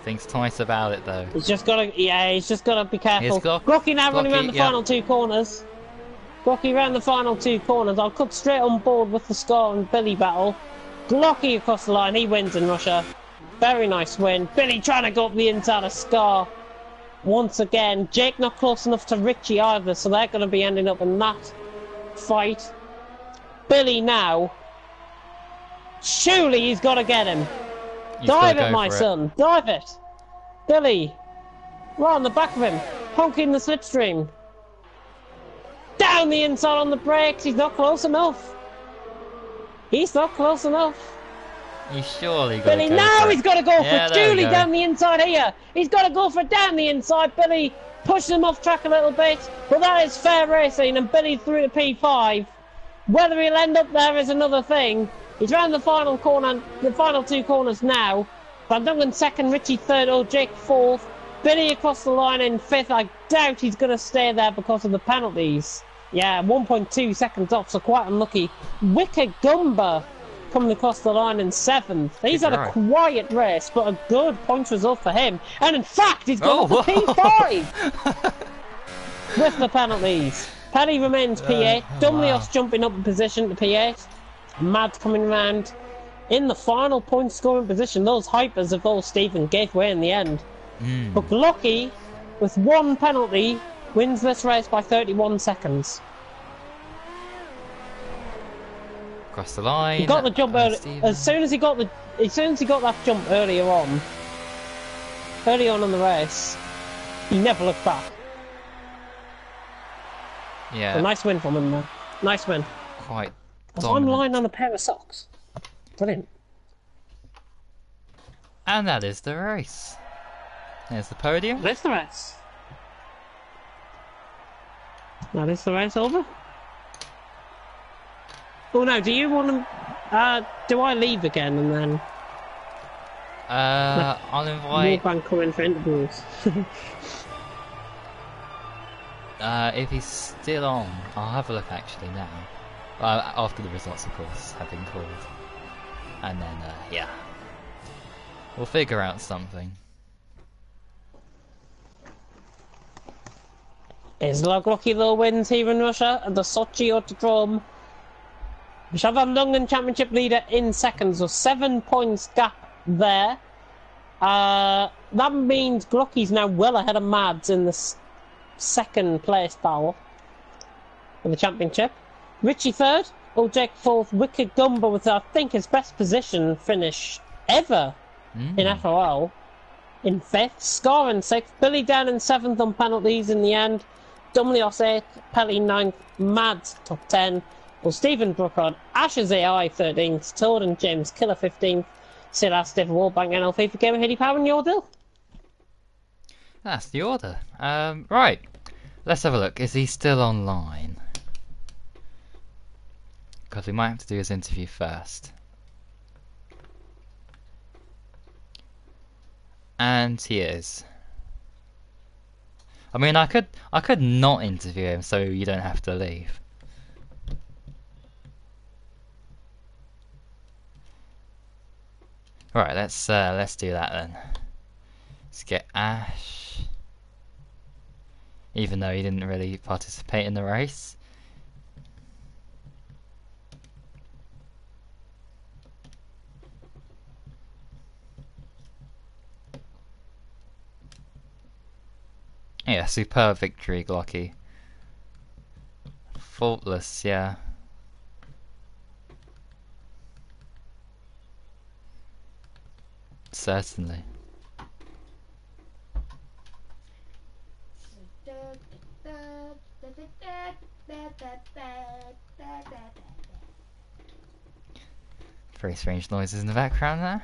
Thinks twice about it though. He's just gotta, he's just gotta be careful. Glocky now running around the final two corners. Glocky around the final two corners. I'll cut straight on board with the Scar and Billy battle. Glocky across the line. He wins in Russia. Very nice win. Billy trying to go up the inside of Scar. Once again, Jake not close enough to Richie either, so they're going to be ending up in that fight. Billy now. Surely he's got to get him. Dive it, my son. Dive it. Billy. Right on the back of him. Honking the slipstream. Down the inside on the brakes. He's not close enough. He's not close enough. He's surely got Billy, to go now for he's got to go for it. Julie go. down the inside here. He's got to go for it down the inside. Billy pushed him off track a little bit, but that is fair racing, and Billy through to P5. Whether he'll end up there is another thing. He's round the final corner, the final two corners now. Van Duncan second, Richie third, old Jake fourth. Billy across the line in fifth. I doubt he's going to stay there because of the penalties. Yeah, 1.2 seconds off, so quite unlucky. Wicked Gumba coming across the line in seventh. He's had a quiet race, but a good point result for him. And in fact, he's got the P5 with the penalties. Paddy remains P8. Dumlios jumping up in position to P8. Mad coming around in the final point scoring position. Those hypers of old Stephen gave way in the end. But Glocky, with one penalty, wins this race by 31 seconds. Across the line. He got the jump early. As soon as he got that jump early on in the race, he never looked back. Yeah. A nice win from him, man. Nice win. Quite. I'm lying on a pair of socks. Brilliant. And that is the race. There's the podium. That's the race. That is the race over. Oh no, do you want to... do I leave again and then... I'll invite... More coming for interviews. If he's still on, I'll have a look actually now. After the results, of course, have been called. And then, yeah. We'll figure out something. Is Glocky though wins here in Russia at the Sochi Autodrome. Michel van Dongen championship leader in seconds, so 7 points gap there. That means Glocky's now well ahead of Mads in the second place battle for the championship. Richie third, Old Jake fourth, Wicked Gumba with I think his best position finish ever in FRL in fifth, Scar in sixth, Billy down in seventh on penalties in the end, Dumlios eighth, Pelly ninth, Mads top 10, well Stephen Brookard, Ashes AI 13th, Toad and James Killer 15th, Silas Steve Wallbank NLP for Gamer Hiddy Power and your deal. That's the order. Right, let's have a look. Is he still online? Because we might have to do his interview first. And he is. I mean, I could not interview him, so you don't have to leave. Right, let's do that then. Let's get Ash, even though he didn't really participate in the race. Yeah, superb victory, Glocky. Faultless, yeah. Certainly. Very strange noises in the background there.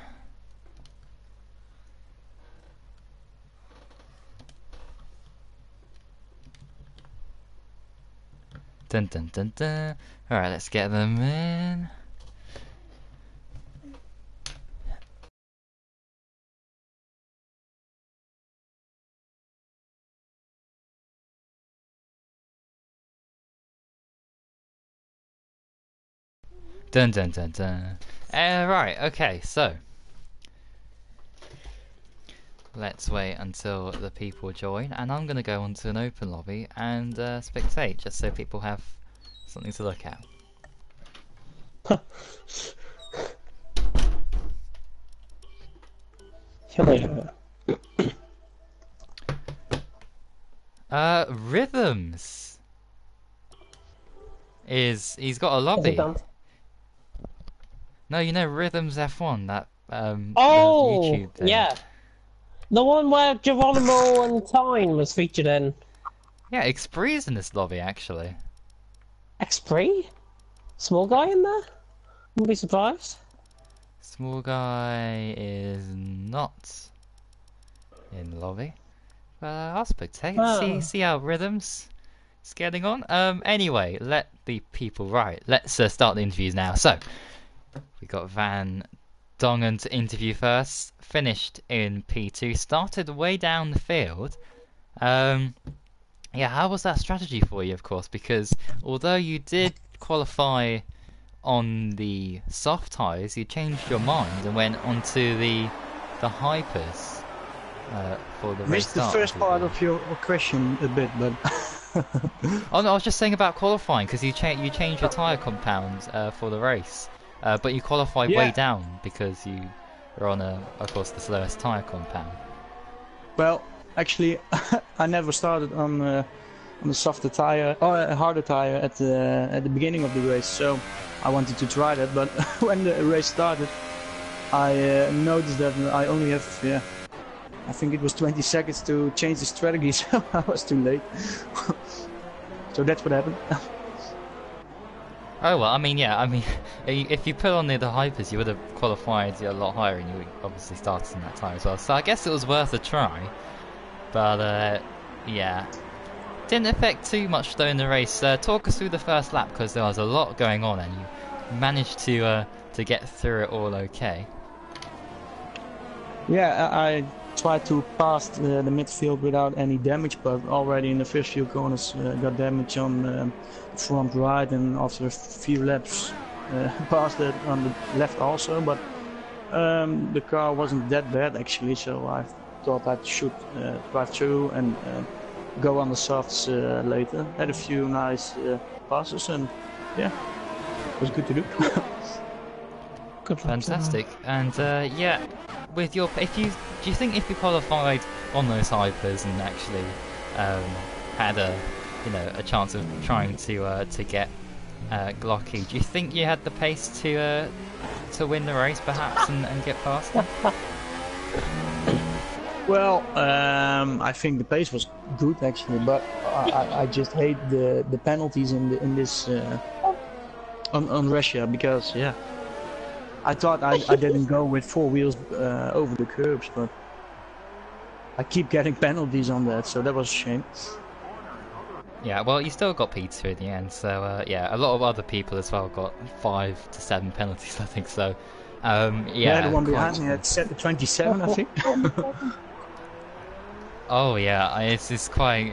Dun dun dun dun. Alright, let's get them in. Dun dun dun dun. Right, okay, so let's wait until the people join, and I'm gonna go onto an open lobby and spectate, just so people have something to look at. Rhythms he's got a lobby. No, you know Rhythms F1, that Oh, YouTube thing. yeah. The one where Geronimo and Tyne was featured in. Yeah, Xpree's in this lobby actually. Xpree? Small guy in there? Wouldn't be surprised. Small guy is not in the lobby. I'll spectate, see how Rhythms is getting on. Anyway, let the people let's start the interviews now. So we got Van Dongen to interview first. Finished in P2. Started way down the field. Yeah, how was that strategy for you, of course? Because although you did qualify on the soft tyres, you changed your mind and went onto the hypers for the race Missed the start. first part of your question a bit, but Oh no, I was just saying about qualifying, because you changed your tyre compound for the race, but you qualified way down because you were on of course, the slowest tyre compound. well, actually, I never started on the softer tire or a harder tire at the beginning of the race, so I wanted to try that. But when the race started, I noticed that I only have I think it was 20 seconds to change the strategy, so I was too late. So that's what happened. Oh well, I mean, yeah, I mean, if you put on the hypers, you would have qualified a lot higher, and you would obviously started in that time as well. So I guess it was worth a try. But yeah, didn't affect too much though in the race. Talk us through the first lap, because there was a lot going on, and you managed to get through it all okay. Yeah, I tried to pass the midfield without any damage, but already in the first few corners got damage on the front right, and after a few laps passed it on the left also. But the car wasn't that bad actually, so I thought I should drive through and go on the softs later. Had a few nice passes, and yeah, it was good to do. Good luck. Fantastic. And yeah, with your do you think if you qualified on those hypers and actually had a chance of trying to get Glocky, do you think you had the pace to win the race perhaps and get past him? Well, I think the pace was good actually, but I just hate the penalties in this on Russia, because yeah, I thought I didn't go with four wheels over the curbs, but I keep getting penalties on that, so that was a shame. Yeah, well, you still got P2 in the end, so yeah, a lot of other people as well got 5 to 7 penalties, I think. So Yeah, the one quite behind me had set the 27, I think. Oh yeah, it's quite